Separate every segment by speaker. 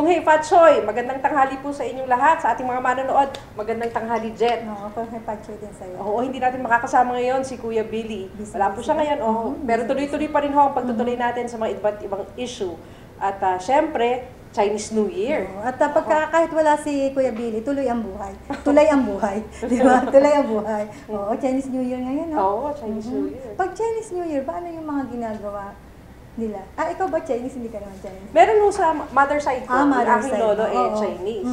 Speaker 1: Hei Fatsoy, magandang tanghali po sa inyong lahat, sa ating mga manonood. Magandang tanghali, Jet.
Speaker 2: No, Kung Hei Fatsoy din sa'yo.
Speaker 1: Oo, hindi natin makakasama ngayon si Kuya Billy. Wala po siya ngayon, pero tuloy-tuloy pa rin ho ang pagtutuloy natin sa mga iba't ibang issue. At syempre, Chinese New Year.
Speaker 2: At kahit wala si Kuya Billy, tuloy ang buhay. Tulay ang buhay. Di ba? Tulay ang buhay. Oo, Chinese New Year ngayon, no?
Speaker 1: Oo, Chinese New Year.
Speaker 2: Pag Chinese New Year, paano yung mga ginagawa nila? Ikaw ba Chinese? Hindi ka naman Chinese?
Speaker 1: Meron nung sa mother side ko,
Speaker 2: mother
Speaker 1: yung aking
Speaker 2: side.
Speaker 1: lolo Chinese.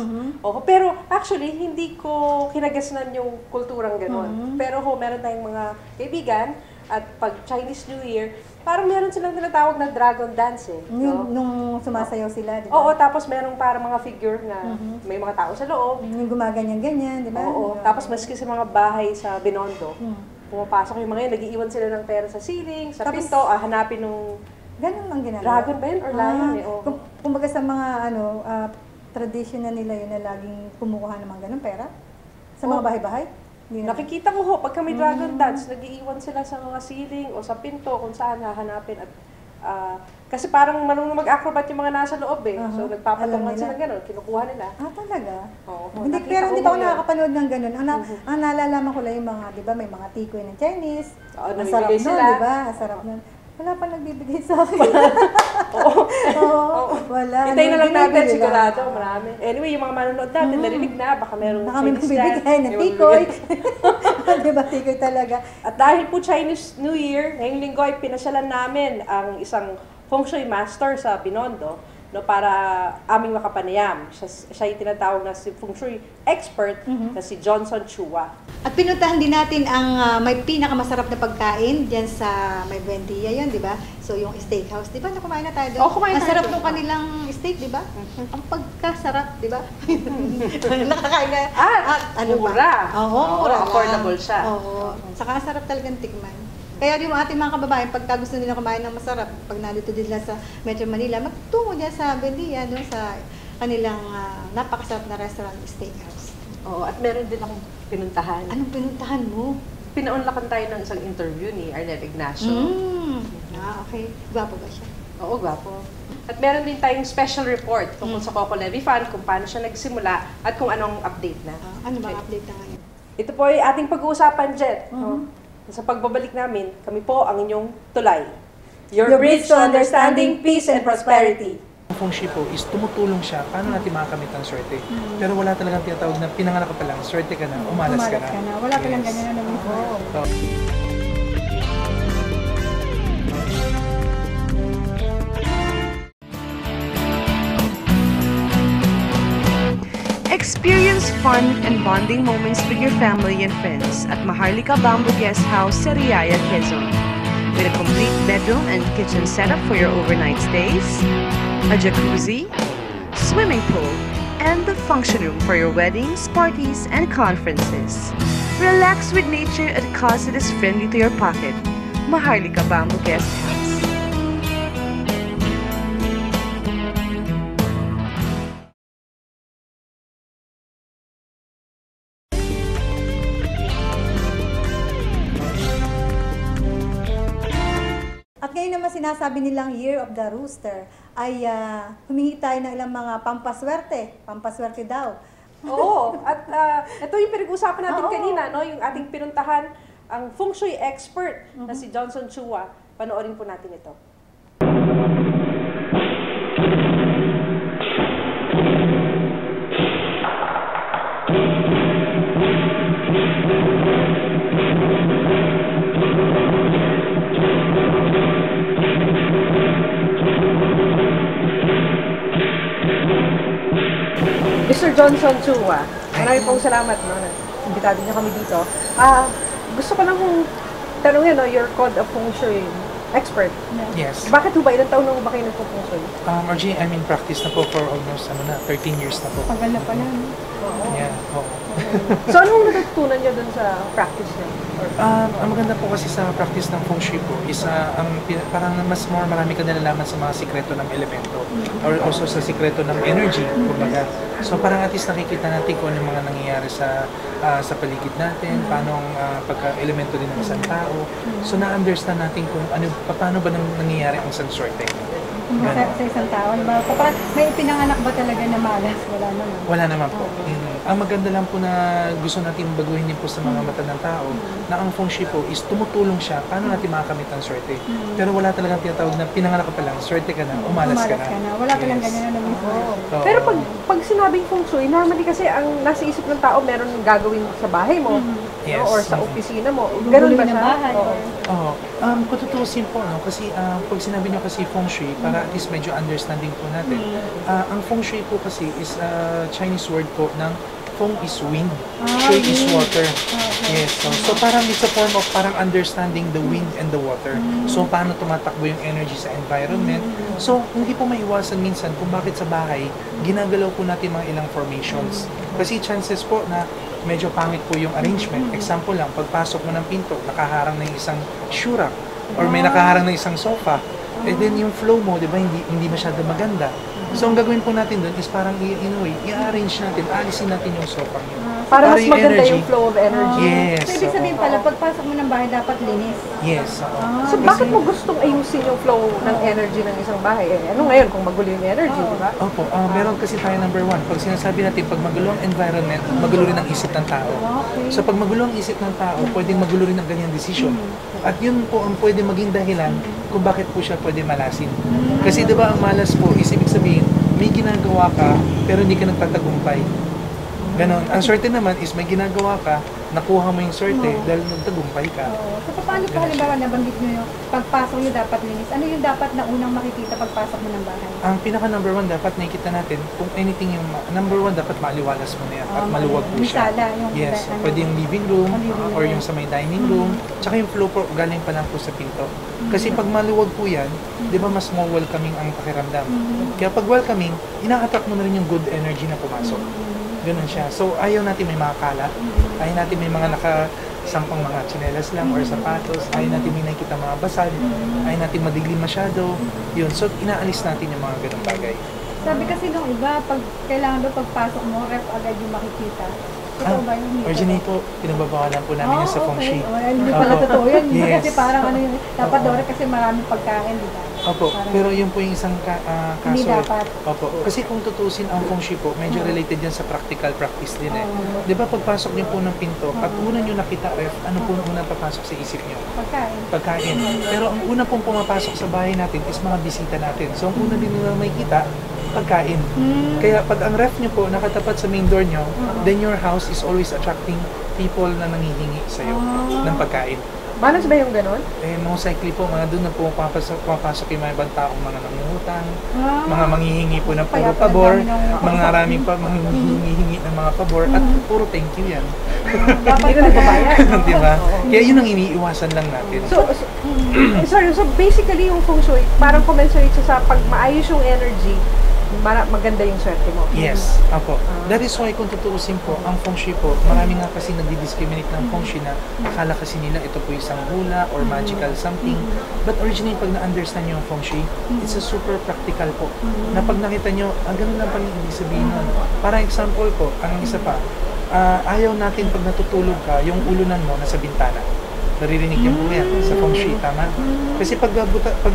Speaker 1: Pero actually, hindi ko kinagasnan yung kulturang gano'n. Pero meron tayong mga kaibigan at pag Chinese New Year, parang meron silang tinatawag na dragon dance eh.
Speaker 2: Nung sumasayaw sila, di ba?
Speaker 1: Oo, tapos merong parang mga figure na may mga tao sa loob.
Speaker 2: Yung gumaganyan-ganyan, di ba?
Speaker 1: Oo, tapos maski sa mga bahay sa Binondo, pumapasok yung mga yun, nag-iiwan sila ng pera sa ceiling, sa pinto, hanapin nung
Speaker 2: ganun ang ginagawa.
Speaker 1: dragon ba yun or lion eh?
Speaker 2: Kumbaga sa mga tradition na nila yun na laging kumukuha ng mga ganun pera? Sa mga bahay-bahay?
Speaker 1: Nakikita ko ho, pagka may dragon dance, nag-iiwan sila sa mga ceiling o sa pinto kung saan hahanapin. At, kasi parang marunong mag-acrobat yung mga nasa loob eh. So nagpapatungan sila gano'n, kinukuha nila.
Speaker 2: Talaga?
Speaker 1: Oo.
Speaker 2: Pero hindi pa ako nakakapanood ng gano'n. Ang naalalaman ko lang yung mga, di ba, may mga tikoy ng Chinese. Ang sarap nun, di ba? Ang sarap nun. Wala pa nagbibigay sa akin. Wala.
Speaker 1: Hintayin na lang natin, sigurado, marami. Anyway, yung mga manonood natin, narinig na, baka merong
Speaker 2: Chinese dyan. Magbibigay ng tikoy. Di ba, tikoy talaga.
Speaker 1: At dahil po Chinese New Year, ngayong linggo ay pinasyalan namin ang isang feng shui master sa Binondo, no, para aming makapanayam. Siya yung tinatawag na si feng shui expert na si Johnson Chua.
Speaker 2: At pinuntahan din natin ang may pinakamasarap na pagkain diyan sa May Buendia yun, di ba? So yung steakhouse, di ba? Kumain na tayo doon.
Speaker 1: Kumain tayo.
Speaker 2: Ang sarap ng kanilang steak, di ba? Ang pagkasarap, di ba? Nakakain na.
Speaker 1: Mura.
Speaker 2: Oo, mura.
Speaker 1: Affordable siya.
Speaker 2: Oo. Saka sarap talagang tikman. Kaya yung ating mga kababayan, pagka gusto nila kumain ng masarap, pag nandito din sa Metro Manila, magtungo dyan sa Buendia, doon sa kanilang napakasarap na restaurant, steakhouse.
Speaker 1: Oo, at meron din akong pinuntahan.
Speaker 2: Anong pinuntahan mo?
Speaker 1: Pinaunlakan tayo ng isang interview ni Arnel Ignacio.
Speaker 2: Okay. Gwapo ba siya?
Speaker 1: Oo, gwapo. At meron din tayong special report tungkol sa Coco Levi Fund, kung paano siya nagsimula at kung anong update na.
Speaker 2: Ano bang update na ngayon?
Speaker 1: Ito po ay ating pag-uusapan, Jet. Sa pagbabalik namin, kami po ang inyong tulay. Your bridge to understanding, peace, and prosperity.
Speaker 3: Ang feng shui po is tumutulong siya paano natin makakamit ang swerte. Pero wala talagang tinatawag na pinanganak ka pa lang, swerte ka na, umalas ka na.
Speaker 2: Wala pa lang ganyan na naman.
Speaker 4: Experience fun and bonding moments with your family and friends at Maharlika Bamboo Guest House sa Riaya, Quezon. With a complete bedroom and kitchen setup for your overnight stays, a jacuzzi, swimming pool, and the function room for your weddings, parties, and conferences. Relax with nature at a cost that is friendly to your pocket. Maharlika Bamboo Guest House.
Speaker 2: At ngayon naman sinasabi nilang Year of the Rooster ay humingi tayo ng ilang mga pampaswerte daw.
Speaker 1: Oo, at ito yung pinag-usapan natin kanina, no? Yung ating pinuntahan, ang feng shui expert na si Johnson Chua. Panoorin po natin ito. Mr. Johnson Chua, marami pong salamat, no? Imbitado niyo kami dito. Gusto ko lang kong tanungin, no? Your code of feng shui expert.
Speaker 3: Yes.
Speaker 1: Bakit ho ba? Ilang taon na ho ba kayo nagpo-feng shui?
Speaker 3: RG, I'm in practice na po for almost 13 years na po.
Speaker 2: Tagal na pala.
Speaker 3: Yeah,
Speaker 1: So, anong natutunan niyo dun sa practice niyo?
Speaker 3: Ang maganda po kasi sa practice ng feng shui po is parang marami ka nalalaman sa mga sikreto ng elemento or also sa sikreto ng energy, kumbaga. So parang at least nakikita natin kung ano yung mga nangyayari sa paligid natin, paano ang pagka-elemento din ng isang tao. So na-understand natin kung paano ba nangyayari ang isang swerte.
Speaker 2: Sa isang tao. Parang may pinanganak ba talaga na malas? Wala naman.
Speaker 3: Wala naman po. Ang maganda lang po na gusto natin baguhin din po sa mga mata ng tao, na ang feng shui po is tumutulong siya paano natin makakamit ang swerte. Pero wala talagang tinatawag na pinanganak ka pa lang, swerte ka na, umalas ka na.
Speaker 2: Wala ka lang ganyan na naman.
Speaker 3: Oo.
Speaker 1: Pero pag sinabing feng shui, normally kasi ang nasa isip ng tao meron gagawin sa bahay mo,
Speaker 3: Yes.
Speaker 1: no? Or sa opisina mo. Ganun ba
Speaker 2: Guguluhin
Speaker 1: siya?
Speaker 2: ang bahay,
Speaker 1: Oo.
Speaker 3: Oo. Kung tutuusin po, no? Kasi pag sinabi nyo kasi feng shui, para at least medyo understanding po natin, ang feng shui po kasi is Chinese word po ng feng is wind, shui is water. Yes. So parang it's a form of parang understanding the wind and the water. So paano tumatakbo yung energy sa environment. So hindi po maiwasan minsan kung bakit sa bahay ginagalaw po natin mga ilang formations. Kasi chances po na medyo pangit po yung arrangement. Example lang, pagpasok mo ng pinto, nakaharang na yung isang shurak or may nakaharang na isang sofa. And then yung flow mo, di ba, hindi masyado maganda. So ang gagawin po natin doon is parang i-arrange natin, alisin natin yung sofa niyo.
Speaker 1: Para mas
Speaker 3: yung
Speaker 1: maganda
Speaker 3: energy.
Speaker 1: yung flow of energy.
Speaker 3: Yes.
Speaker 2: So, ibig sabihin pala, pagpasok mo ng bahay, dapat linis.
Speaker 3: Yes.
Speaker 1: So bakit mo gustong ayusin yung flow ng energy ng isang bahay? Ano ngayon kung magulo yung energy, di ba?
Speaker 3: Opo, meron kasi tayo number one. Pag sinasabi natin, pag magulo ang environment, magulo rin ang isip ng tao. So pag magulo ang isip ng tao, pwedeng magulo rin ang ganyang decision. At yun po ang pwede maging dahilan kung bakit po siya pwede malasin. Kasi di ba ang malas po, is ibig sabihin, may ginagawa ka, pero hindi ka nagtatagumpay. Ganon. Ang swerte naman is may ginagawa ka, nakuha mo yung swerte dahil nagtagumpay ka.
Speaker 2: So, paano pa halimbawa nabanggit nyo yung pagpasok nyo dapat linis? Ano yung dapat na unang makikita pagpasok mo ng bahay?
Speaker 3: Ang pinaka number one dapat nakikita natin, kung anything yung number one dapat maliwalas mo na yan at maluwag po siya.
Speaker 2: Misala, yung
Speaker 3: Yes, pwede yung living room or yung sa may dining room. Tsaka yung flow po, galing pa lang po sa pinto. Kasi pag maluwag po yan, di ba mas more welcoming ang pakiramdam. Kaya pag welcoming, ina-attract mo na rin yung good energy na pumasok. Ganun siya. So, ayaw natin may mga kalat. Ayaw natin may mga nakasampang mga tsinelas lang or sapatos. Ayaw natin may nakikita mga basal. Ayaw natin madiglim masyado. Yun. So, inaalis natin yung mga ganung bagay.
Speaker 2: Sabi kasi nung iba, pag kailangan daw pagpasok mo, ref agad yung makikita. Totoo ba yun?
Speaker 3: Originally po, pinababawalan po namin yun sa feng shui.
Speaker 2: Hindi pala totoo yun.
Speaker 3: Yes.
Speaker 2: Kasi parang ano yun, dapat daw rin kasi maraming pagkain, di ba?
Speaker 3: Opo,
Speaker 2: Parang
Speaker 3: pero yun po yung isang
Speaker 2: hindi
Speaker 3: kaso.
Speaker 2: dapat.
Speaker 3: Opo, kasi kung tutusin ang feng shui po, medyo related yan sa practical practice din eh. Di ba pagpasok niyo po ng pinto, at una niyo nakita ref, ano po ang unang papasok sa isip niyo?
Speaker 2: Pagkain.
Speaker 3: Pagkain. Pero ang una pong pumapasok sa bahay natin is mga bisita natin. So ang una din nila makikita, pagkain. Kaya pag ang ref niyo po nakatapat sa main door niyo, then your house is always attracting people na nangihingi sa'yo ng pagkain.
Speaker 1: Malas ba yung ganun?
Speaker 3: Eh, most likely po, mga doon na po pumapasok yung mga ibang taong mga nangungutang, mga manghihingi po ng puro
Speaker 2: Kaya
Speaker 3: pabor,
Speaker 2: pala dami ng-
Speaker 3: mga maraming pa manghihingi ng mga pabor, at puro thank you yan.
Speaker 1: Hindi na nagbabayad.
Speaker 3: Di ba? Kaya yun ang iniiwasan lang natin.
Speaker 1: So basically yung feng shui, parang commensurate siya sa pag maayos yung energy, maganda yung swerte mo.
Speaker 3: Yes, apo. That is why kung tutuusin po, ang feng shui po, marami nga kasi nagdi-discriminate ng feng shui na akala kasi nila ito po isang hula or magical something. But originally, pag na-understand nyo ang feng shui, it's a super practical po. Na pag nakita nyo, ganun lang pala ibig sabihin nun. Parang example po, ang isa pa, ayaw natin pag natutulog ka, yung ulunan mo nasa bintana. Naririnig niyo po yan sa feng shui, tama? Kasi pag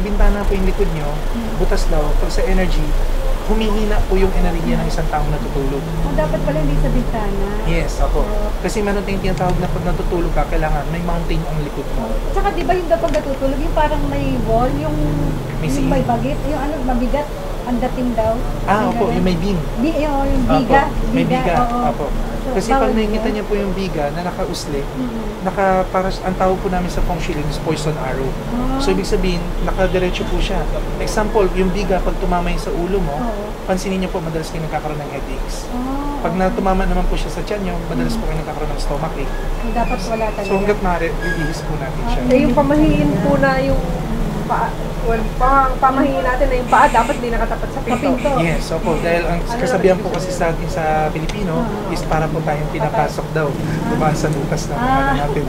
Speaker 3: bintana po yung likod nyo, butas daw, pag sa energy, humihina po yung enerhiya ng isang taong natutulog.
Speaker 2: Dapat pala hindi sa bintana.
Speaker 3: Yes, ako. Kasi meron tayong tinatawag na pag natutulog ka, kailangan may mountain ang likod mo.
Speaker 2: Tsaka di ba yung dapat natutulog, yung parang may wall, yung may bagit, yung ano, mabigat, ang dating daw.
Speaker 3: Opo, yung may beam.
Speaker 2: Yung biga.
Speaker 3: Opo, may biga. Opo.
Speaker 2: So,
Speaker 3: Kasi pag
Speaker 2: bawal
Speaker 3: nakikita
Speaker 2: yun.
Speaker 3: niyo po yung biga na nakausli, ang tawag po namin sa feng shui is poison arrow. So, ibig sabihin, nakadiretso po siya. Example, yung biga, pag tumama yun sa ulo mo, pansinin niyo po, madalas kayo nagkakaroon ng headaches. Pag natumama naman po siya sa tiyan niyo, madalas po kayo nagkakaroon ng stomach ache.
Speaker 2: Dapat wala talaga.
Speaker 3: So, hanggat maaari, release po natin siya.
Speaker 1: Yung pamahiin po na yung pamahiin natin na yung paa, dapat di nakatapat sa pinto.
Speaker 3: Yes, opo. Dahil ang kasabihan po kasi sa atin sa Pilipino is para po tayong pinapasok daw. Dumaan sa butas ng ano natin.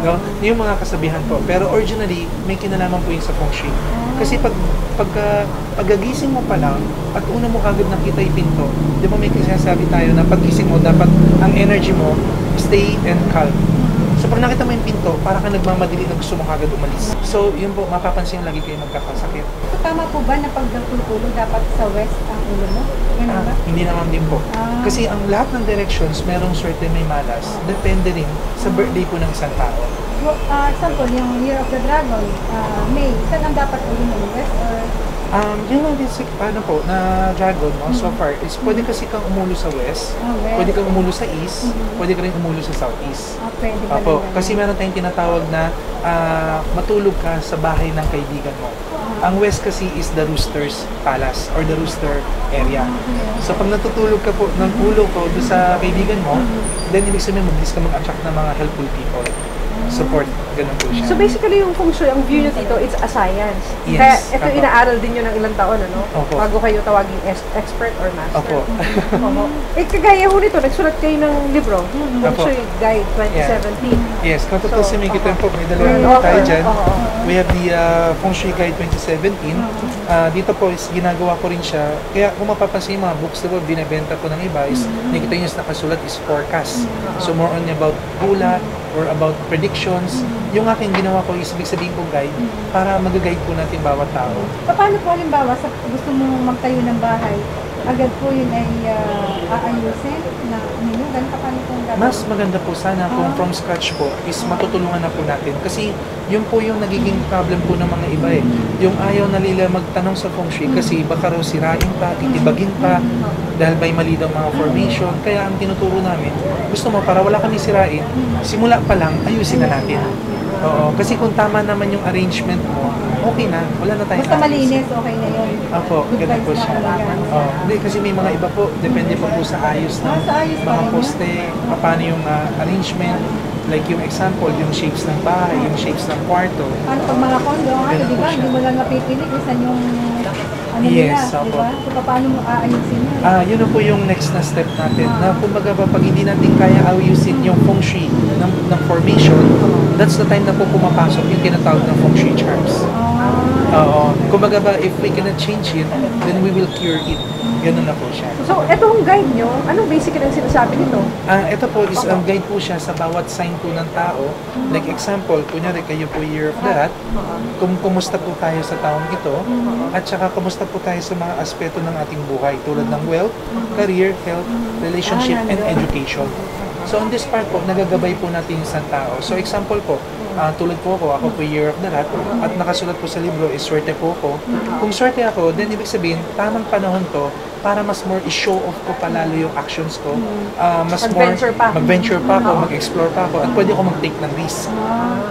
Speaker 3: No? Yung mga kasabihan po. Pero originally, may kinalaman po yung sa feng shui. Kasi pagkagising mo pa lang at una mo kagad nakita yung pinto, di ba may sinasabi tayo na paggising mo, dapat ang energy mo stay and calm. So pag Pag nakita mo yung pinto, para ka nagmamadali na gusto mong agad umalis. So, yun po, mapapansin lagi kayo magkakasakit.
Speaker 2: So, tama po ba na pag tutulog dapat sa west ang ulo mo? Ganun ba?
Speaker 3: Hindi naman din po.
Speaker 2: Ah.
Speaker 3: Kasi ang lahat ng directions, merong certain may malas. Depende rin sa birthday po ng isang tao.
Speaker 2: Example, yung Year of the Dragon, May, saan ang dapat ulo mo? West or
Speaker 3: Yun lang din ano po, na dragon, no? So far, is pwede kasi kang umulo sa west,
Speaker 2: west?
Speaker 3: pwede kang umulo sa east, pwede ka rin umulo sa southeast.
Speaker 2: Pwede ba
Speaker 3: Apo,
Speaker 2: lang
Speaker 3: kasi meron tayong tinatawag na matulog ka sa bahay ng kaibigan mo. Ang west kasi is the rooster's palace or the rooster area. So pag natutulog ka po ng ulo ko doon sa kaibigan mo, then ibig sabihin mabilis ka mag-attract ng mga helpful people. Support, ganun po siya.
Speaker 1: So basically yung feng shui, ang view nyo dito, it's a science.
Speaker 3: Yes,
Speaker 1: Kaya ito
Speaker 3: apo.
Speaker 1: inaaral din nyo ng ilang taon, ano?
Speaker 3: Opo.
Speaker 1: Bago kayo tawaging expert or master.
Speaker 3: Opo.
Speaker 1: Opo. Kagaya ho nito, nagsulat kayo ng libro, Feng
Speaker 3: Opo.
Speaker 1: Shui Guide 2017.
Speaker 3: Yes, kung totoo si Mingkito po, may dalawa
Speaker 1: May
Speaker 3: naman tayo
Speaker 1: offer.
Speaker 3: dyan.
Speaker 1: Oo.
Speaker 3: We have the Feng Shui Guide 2017. Dito po is ginagawa ko rin siya. Kaya kung mapapansin yung mga books na po, binibenta ko ng iba is, nakikita nyo na nakasulat is forecast. So more on about hula or about predictions. Yung aking ginawa ko is ibig sabihin kong guide para mag-guide po natin bawat tao.
Speaker 2: Paano po halimbawa sa gusto mong magtayo ng bahay, agad po yun ay aayusin na ninyo? Ganun paano po ang gagawin?
Speaker 3: Mas maganda po sana kung from scratch po is matutulungan na po natin. Kasi yun po yung nagiging problem po ng mga iba eh. Yung ayaw na nila magtanong sa feng shui kasi baka raw sirain pa, titibagin pa, dahil may mali daw mga formation. Kaya ang tinuturo namin, gusto mo para wala kami sirain, simula pa lang, ayusin na natin. Oo, kasi kung tama naman yung arrangement mo, okay na, wala na tayong
Speaker 2: Basta
Speaker 3: ayusin.
Speaker 2: malinis, okay na yun.
Speaker 3: Opo,
Speaker 2: Good
Speaker 3: ganun po
Speaker 2: vibes
Speaker 3: siya.
Speaker 2: na talaga.
Speaker 3: Hindi, kasi may mga iba po, depende po sa ayos ng
Speaker 2: Sa ayos pa
Speaker 3: mga
Speaker 2: rin
Speaker 3: poste, paano yung arrangement, like yung example, yung shapes ng bahay, yung shapes ng kwarto.
Speaker 2: Paano pag mga condo,
Speaker 3: Ganun
Speaker 2: di
Speaker 3: po
Speaker 2: ba?
Speaker 3: siya.
Speaker 2: Hindi mo lang napipinig kung saan yung ano
Speaker 3: Yes,
Speaker 2: nila, di
Speaker 3: opo.
Speaker 2: ba? So, paano mo aayusin yun?
Speaker 3: Yun na po yung next na step natin, na kumbaga ba, pag hindi natin kaya ayusin yung feng shui ng formation, that's the time na po pumapasok yung tinatawag ng feng shui charms. Oo. Kumbaga ba, if we cannot change it, then we will cure it. Ganun na po siya.
Speaker 1: So, etong guide nyo, anong basically ang sinasabi nito?
Speaker 3: Ito po is ang guide po siya sa bawat sign po ng tao. Like example, kunyari kayo po year of the rat, kumusta po tayo sa taong ito, at saka kumusta po tayo sa mga aspeto ng ating buhay tulad ng wealth, career, health, relationship, and education. So on this part po, nagagabay po natin yung isang tao. So example po, tulad po ako po year of the rat, at nakasulat po sa libro is swerte po ako. Kung swerte ako, then ibig sabihin, tamang panahon to para mas more i-show off ko palalo yung actions ko. Mas
Speaker 1: Mag-venture pa.
Speaker 3: mag-venture pa ako, mag-explore pa ako, at pwede ako mag-take ng risk.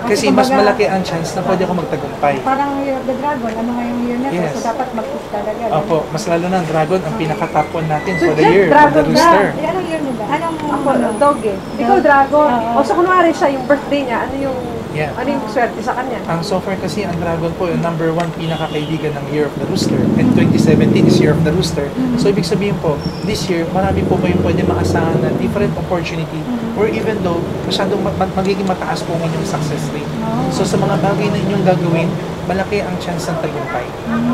Speaker 3: Kasi mas
Speaker 2: kumbaga,
Speaker 3: malaki ang chance na pwede ako magtagumpay.
Speaker 2: Parang Year of the Dragon, ano nga yung year na to?
Speaker 3: Yes.
Speaker 2: So, dapat mag-push talaga.
Speaker 3: Opo, mas lalo na ang dragon, ang pinaka-top one natin
Speaker 1: So,
Speaker 3: for the
Speaker 1: Jeff,
Speaker 3: year, for the
Speaker 1: dragon na.
Speaker 3: rooster.
Speaker 2: Eh, anong year mo ba? Anong
Speaker 1: Ako, dog eh. Ikaw, dragon.
Speaker 2: Oo.
Speaker 1: O so, kunwari siya, yung birthday niya,
Speaker 3: Yeah.
Speaker 1: ano yung swerte sa kanya?
Speaker 3: Ang so far kasi ang dragon po yung number 1 pinakakaibigan ng Year of the Rooster, and 2017 is Year of the Rooster. So ibig sabihin po, this year marami po kayong pwede maasahan na different opportunity, or even though masyadong magiging mataas po ang inyong success rate. So sa mga bagay na inyong gagawin, malaki ang chance ng tagumpay.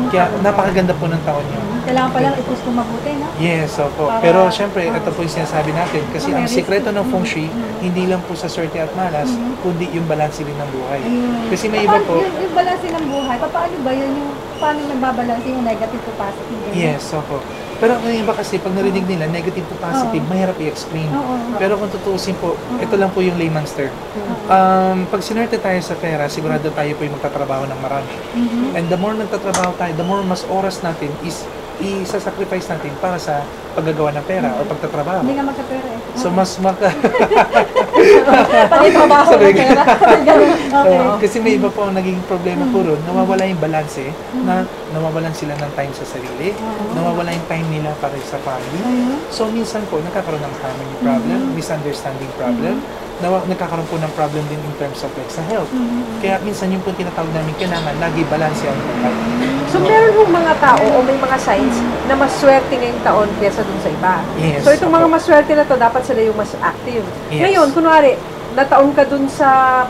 Speaker 3: Kaya napakaganda po ng taon nyo.
Speaker 2: Kailangan palang i-push kung mabuti, no?
Speaker 3: Yes, opo.
Speaker 2: Para-
Speaker 3: Pero syempre, ito po yung sinasabi natin. Kasi ang sikreto ng feng shui, hindi lang po sa swerte at malas, kundi yung balanse rin ng buhay. Kasi may iba po,
Speaker 2: Yung balanse ng buhay, paano ba yun? Paano nagbabalanse yung negative to positive? Ganun?
Speaker 3: yes, opo. Pero ang iba kasi, pag narinig nila, negative to positive, mahirap i-explain.
Speaker 2: Oo.
Speaker 3: Pero kung tutuusin po, ito lang po yung layman's term. Pag sinerte tayo sa pera, sigurado tayo po yung magtatrabaho ng marami. And the more nagtatrabaho tayo, the more mas oras natin is i-sacrifice natin para sa paggagawa ng pera or pagtatrabaho.
Speaker 2: Hindi nga magkapera eh.
Speaker 3: So mas
Speaker 2: Pag-trabaho
Speaker 3: Sabi
Speaker 2: ng pera. Ganun. Okay.
Speaker 3: kasi may iba po ang naging problema po ron, nawawala yung balanse, na nawawalan sila ng time sa sarili, nawawala yung time nila para sa family. So minsan po, nagkakaroon ng family problem, misunderstanding problem, nagkakaroon po ng problem din in terms of like sa health. Kaya minsan yung po tinatawag namin, kailangan lagi balanse ang buhay.
Speaker 1: So, meron yung mga tao o may mga signs na mas swerte ngayong taon kesa dun sa iba.
Speaker 3: Yes,
Speaker 1: So, itong mga
Speaker 3: opo.
Speaker 1: maswerte na to, dapat sila yung mas active.
Speaker 3: Yes.
Speaker 1: Ngayon, kunwari, nataon ka dun sa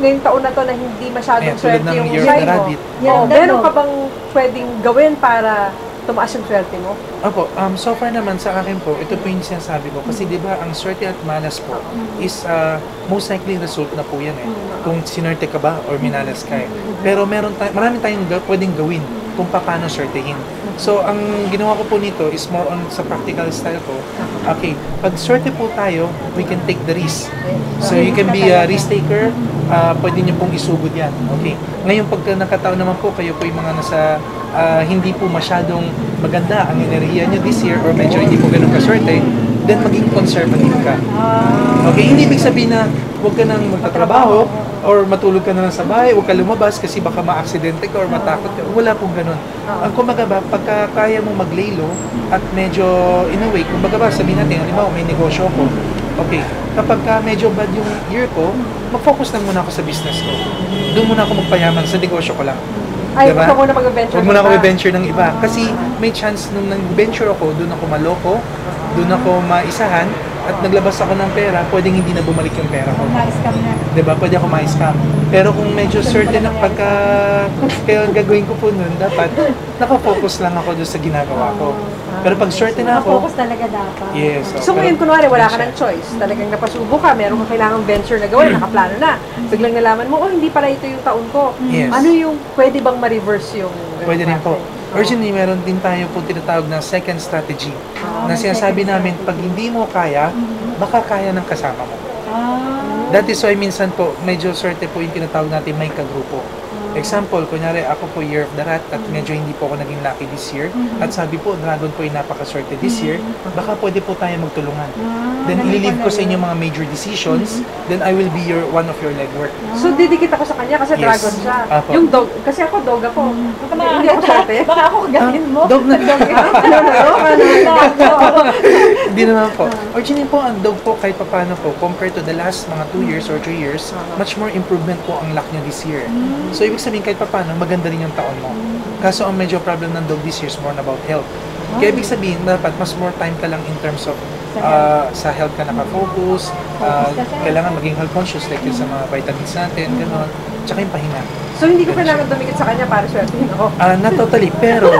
Speaker 1: ngayong taon na to na hindi masyadong
Speaker 3: Ayan, tulad
Speaker 1: swerte
Speaker 3: ng
Speaker 1: yung
Speaker 3: Year of
Speaker 1: sign
Speaker 3: the
Speaker 1: mo.
Speaker 3: Rabbit.
Speaker 2: Year
Speaker 1: Oh,
Speaker 2: of the
Speaker 1: meron
Speaker 2: Dog.
Speaker 1: ka bang pwedeng gawin para tumaas yung swerte mo?
Speaker 3: Opo, so far naman sa akin po, ito po yung sinasabi ko. Kasi di ba ang swerte at malas po is most likely result na po yan eh. Kung sinwerte ka ba or minalas ka eh. Pero marami tayong pwedeng gawin kung paano swertehin. So ang ginawa ko po nito is more on sa practical style ko. Okay, pag swerte po tayo, we can take the risk. So you can be a risk taker, pwede nyo pong isugod yan. Okay. Ngayon pagka nakataon naman po, kayo po yung mga nasa hindi po masyadong maganda ang enerhiya nyo this year or medyo hindi po ganun kaswerte, then maging conservative ka. Okay, hindi ibig sabihin na huwag ka nang magtatrabaho or matulog ka na lang sa bahay, huwag ka lumabas kasi baka ma-aksidente ka or matakot ka. Wala pong ganun. Ang kumbaga ba, pagka kaya mong maglaylo at medyo in a way, kumbaga ba, sabihin natin, halimbawa may negosyo ko. Okay, kapag medyo bad yung year ko, mag-focus lang muna ako sa business ko. Doon muna ako magpayaman sa negosyo ko lang.
Speaker 1: Ay,
Speaker 3: diba?
Speaker 1: huwag mo na mag-venture.
Speaker 3: Huwag mo na ako i-venture ng iba. Kasi may chance nung nag-venture ako, doon ako maloko, doon ako maisahan, at naglabas ako ng pera, pwedeng hindi na bumalik yung pera ko.
Speaker 2: Ma-scam na.
Speaker 3: Diba? Pwede ako ma-scam. Pero kung medyo certain na pagka kaya gagawin ko po nun, dapat nakafocus lang ako doon sa ginagawa ko. Pero pag certain na ako,
Speaker 2: Focus talaga dapat.
Speaker 3: yes.
Speaker 1: So ngayon, kunwari, wala ka ng choice. Talagang napasubo ka, meron kang kailangang venture na gawin, nakaplano na. Biglang nalaman mo, oh, hindi pala ito yung taon ko.
Speaker 3: Yes.
Speaker 1: Ano yung, pwede bang ma-reverse yung...
Speaker 3: Pwede rin po. Originally, meron din tayo po tinatawag na second strategy. Na sinasabi namin, pag hindi mo kaya, baka kaya ng kasama mo. That is why minsan po, medyo swerte po yung tinatawag natin may kagrupo. Example, kunyari ako po Year of the Rat at medyo hindi po ako naging lucky this year. At sabi po, Dragon po yung napakaswerte this year. Baka pwede po tayo magtulungan. Then ililive ko sa inyo mga major decisions. Then I will be one of your legwork.
Speaker 1: So, didikit ako sa kanya kasi
Speaker 3: Yes.
Speaker 1: dragon siya.
Speaker 3: Apo.
Speaker 1: Yung dog, kasi ako dog ako.
Speaker 2: Baka
Speaker 1: Hindi ako swerte.
Speaker 2: Baka ako kagatin mo.
Speaker 3: Dog na
Speaker 1: Ano?
Speaker 3: Hindi naman po. Originally po, ang dog po kahit paano po, compared to the last mga 2 years or 3 years, much more improvement po ang luck niya this year. So, ibig sabihin kahit paano, maganda rin yung taon mo. Kaso ang medyo problem ng dog this year is more about health. Kaya ibig sabihin, dapat mas more time ka lang in terms of sa health ka nakafocus, kailangan maging health conscious like sa mga vitamins natin, gano'n. Tsaka yung pahinga.
Speaker 1: So, hindi ko kailangan dumikit sa kanya para swertehin ako.
Speaker 3: Not totally, pero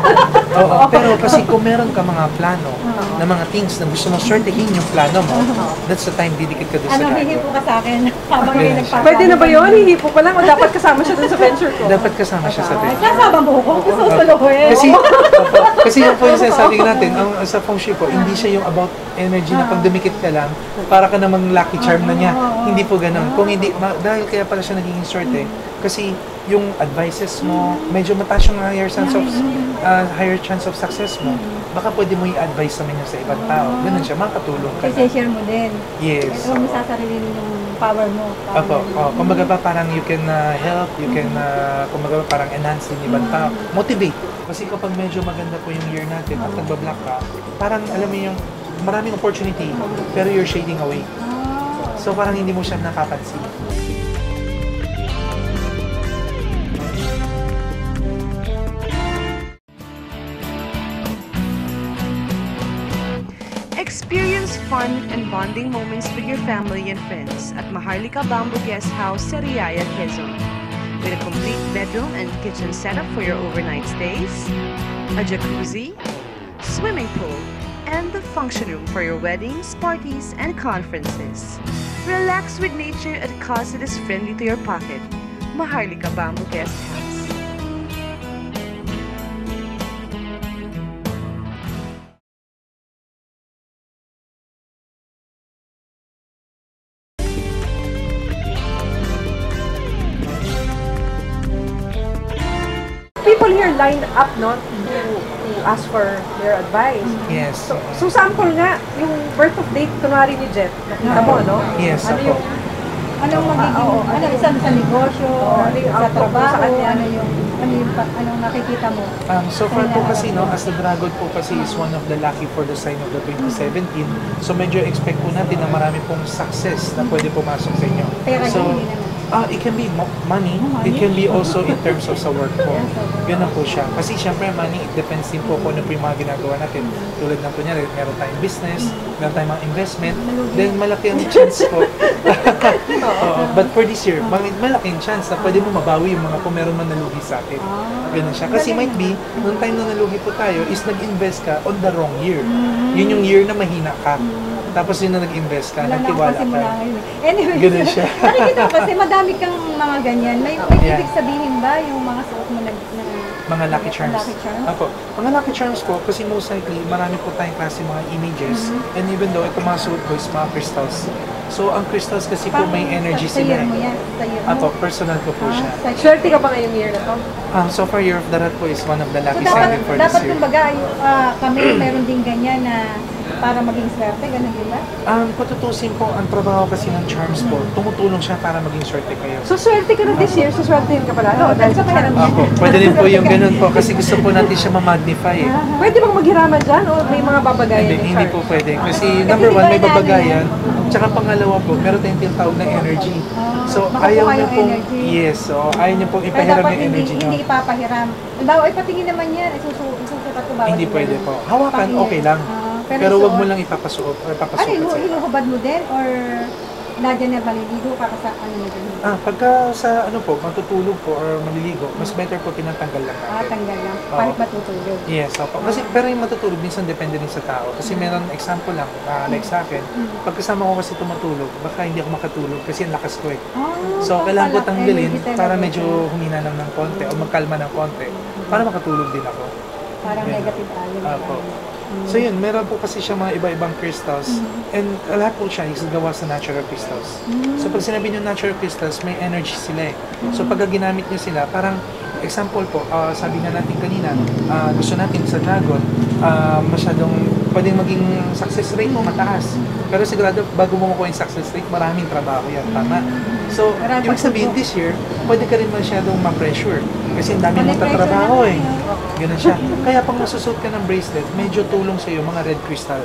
Speaker 3: pero kasi kung meron ka mga plano na mga things na gusto mo swertehin yung plano mo, that's the time didikit ka doon sa
Speaker 2: Ano,
Speaker 3: dragon.
Speaker 2: hihipo ka sa akin habang may
Speaker 3: Yes.
Speaker 2: nagpaplano.
Speaker 1: Pwede na ba yun? Hihipo pa lang o dapat kasama siya dun sa venture ko?
Speaker 3: Dapat kasama siya sa
Speaker 2: Ay,
Speaker 3: venture.
Speaker 2: kasama mo ko. Gusto ko suluhin.
Speaker 3: Kasi yung po yung sinasabi natin, ang sa feng shui po, hindi siya yung about energy na pag dumikit ka lang, para ka namang lucky charm na niya. Hindi po ganun. Kung hindi, dahil kaya pala siya naging swerte, kasi yung advices mo, medyo mataas yung higher chance of success mo, baka pwede mo i-advise naman yun sa ibang tao. Ganun siya, makatulong ka na.
Speaker 2: Kasi share mo din.
Speaker 3: Yes.
Speaker 2: Huwag mo sasarilin yung power mo.
Speaker 3: Opo, kumbaga ba parang you can help, you can, kumbaga ba parang enhance din ibang tao, motivate. Kasi kapag medyo maganda po yung year natin at nagbablock ka, parang alam mo yung maraming opportunity, pero you're shading away. So parang hindi mo siya napapansin.
Speaker 4: Experience fun and bonding moments with your family and friends at Maharlika Bamboo Guest House sa Riaya, Quezon. With a complete bedroom and kitchen setup for your overnight stays, a jacuzzi, swimming pool, and the function room for your weddings, parties, and conferences. Relax with nature at a cost that is friendly to your pocket. Maharlika Bamboo Guest House.
Speaker 1: People here line up, no, to ask for their advice.
Speaker 3: Yes.
Speaker 1: So sample nga, yung birth of date, kunwari ni Jet, nakita mo, no?
Speaker 3: Yes,
Speaker 1: Ano
Speaker 3: ako.
Speaker 1: yung,
Speaker 2: Anong magiging, ano, isang sa negosyo,
Speaker 1: ano yung
Speaker 2: sa
Speaker 1: outlook mo
Speaker 2: trabaho,
Speaker 1: sa kanya?
Speaker 2: anong nakikita mo?
Speaker 3: So far po kasi, no, as the dragon po kasi is one of the lucky for the sign of the 2017. So medyo expect po natin na marami pong success na pwede pumasok sa inyo.
Speaker 2: Pera
Speaker 3: So,
Speaker 2: hindi naman.
Speaker 3: it can be money. It can be also in terms of sa work po. Ganun po siya. Kasi syempre money, it depends din po kung ano po yung mga ginagawa natin. Tulad ng kunyari, meron tayong business, meron tayong mga investment, then malaki ang chance po. Oo, but for this year, malaking chance na pwede mo mabawi yung mga kung meron man nalugi sa atin. Ganun siya. Kasi might be, noong time na nalugi po tayo, is nag-invest ka on the wrong year. Yun yung year na mahina ka. Tapos yun na nag-invest ka,
Speaker 2: Wala na ako
Speaker 3: nagtiwala
Speaker 2: kasi mula
Speaker 3: ka.
Speaker 2: ngayon. Anyway,
Speaker 3: Ganun siya.
Speaker 2: nakikita ko kasi madami kang mga ganyan. May
Speaker 3: Yeah.
Speaker 2: ibig sabihin ba yung mga suot mo na
Speaker 3: Mga lucky charms.
Speaker 2: Lucky charms?
Speaker 3: Apo. Mga lucky charms po, kasi most likely, marami po tayong klase mga images. And even though, ito mga suot ko is mga crystals. So, ang crystals kasi po may energy
Speaker 2: sa
Speaker 3: sila.
Speaker 2: year mo yan? Sa year mo?
Speaker 3: Apo, personal ko po siya.
Speaker 1: Swerte ka ba ngayong year na to?
Speaker 3: So far, Year of the Rat po is one of the
Speaker 2: So,
Speaker 3: lucky sign for this
Speaker 2: dapat
Speaker 3: year.
Speaker 2: kumbaga, kami meron din ganyan na para maging swerte, ganun din ba?
Speaker 3: Kung tutusin po, ang trabaho kasi ng charms po, tumutulong siya para maging swerte kayo.
Speaker 1: So, swerte ka na this year, so swerte ka pala. No, dahil sa charm.
Speaker 3: Apo, pwede rin po yung ganun po kasi gusto po natin siya ma-magnify eh.
Speaker 1: Pwede bang maghiraman dyan o may mga babagayan
Speaker 3: Hindi,
Speaker 1: yung
Speaker 3: hindi
Speaker 1: charm?
Speaker 3: po pwede. Kasi number one, may babagayan. Tsaka pangalawa po, meron tayong tinatawag na energy. So,
Speaker 2: makukuha
Speaker 3: ayaw niyo
Speaker 2: yung
Speaker 3: pong,
Speaker 2: energy.
Speaker 3: yes, so ayaw niyo pong
Speaker 2: Kaya
Speaker 3: ipahiram
Speaker 2: dapat
Speaker 3: yung energy niyo.
Speaker 2: hindi ipapahiram. Halimbawa, ay patingin naman yan, isusukat ko bawal.
Speaker 3: Hindi
Speaker 2: din
Speaker 3: pwede
Speaker 2: ganun.
Speaker 3: po. Hawakan,
Speaker 2: Pang-iyan.
Speaker 3: okay lang. Pero wag mo lang ipapasuot or
Speaker 2: Ano,
Speaker 3: papasuot sa
Speaker 2: hinuhubad mo din or nadyan na maliligo para sa ano mo din?
Speaker 3: Pagka sa ano po, matutulog po or maliligo, mas better po tinatanggal lang natin.
Speaker 2: Tanggal lang.
Speaker 3: Oo.
Speaker 2: Kahit matutulog.
Speaker 3: Yes, opo. Kasi, pero yung matutulog, minsan depende rin sa tao. Kasi meron example lang, like sa akin, pagkasama ko kasi tumatulog, baka hindi ako makatulog kasi ang lakas ko eh. So, kailangan ko tanggalin para medyo humina lang ng konti o magkalma ng konti para makatulog din ako.
Speaker 2: Parang
Speaker 3: Yan.
Speaker 2: negative ion.
Speaker 3: Opo. So yun, meron po kasi siya mga iba-ibang crystals and lahat po siya is gawa sa natural crystals. So pag sinabi nyo natural crystals, may energy sila eh. So pag ginamit nyo sila, parang example po, sabi nga natin kanina, gusto natin sa dragon, masyadong pwedeng maging success rate mo mataas. Pero sigurado, bago mo makuha yung success rate, maraming trabaho yan, tama? So, ibig sabihin this year, pwede ka rin masyadong ma-pressure. Kasi ang dami mong tatrabaho eh. Ganun siya. Kaya pag masusuot ka ng bracelet, medyo tulong sa'yo mga red crystal.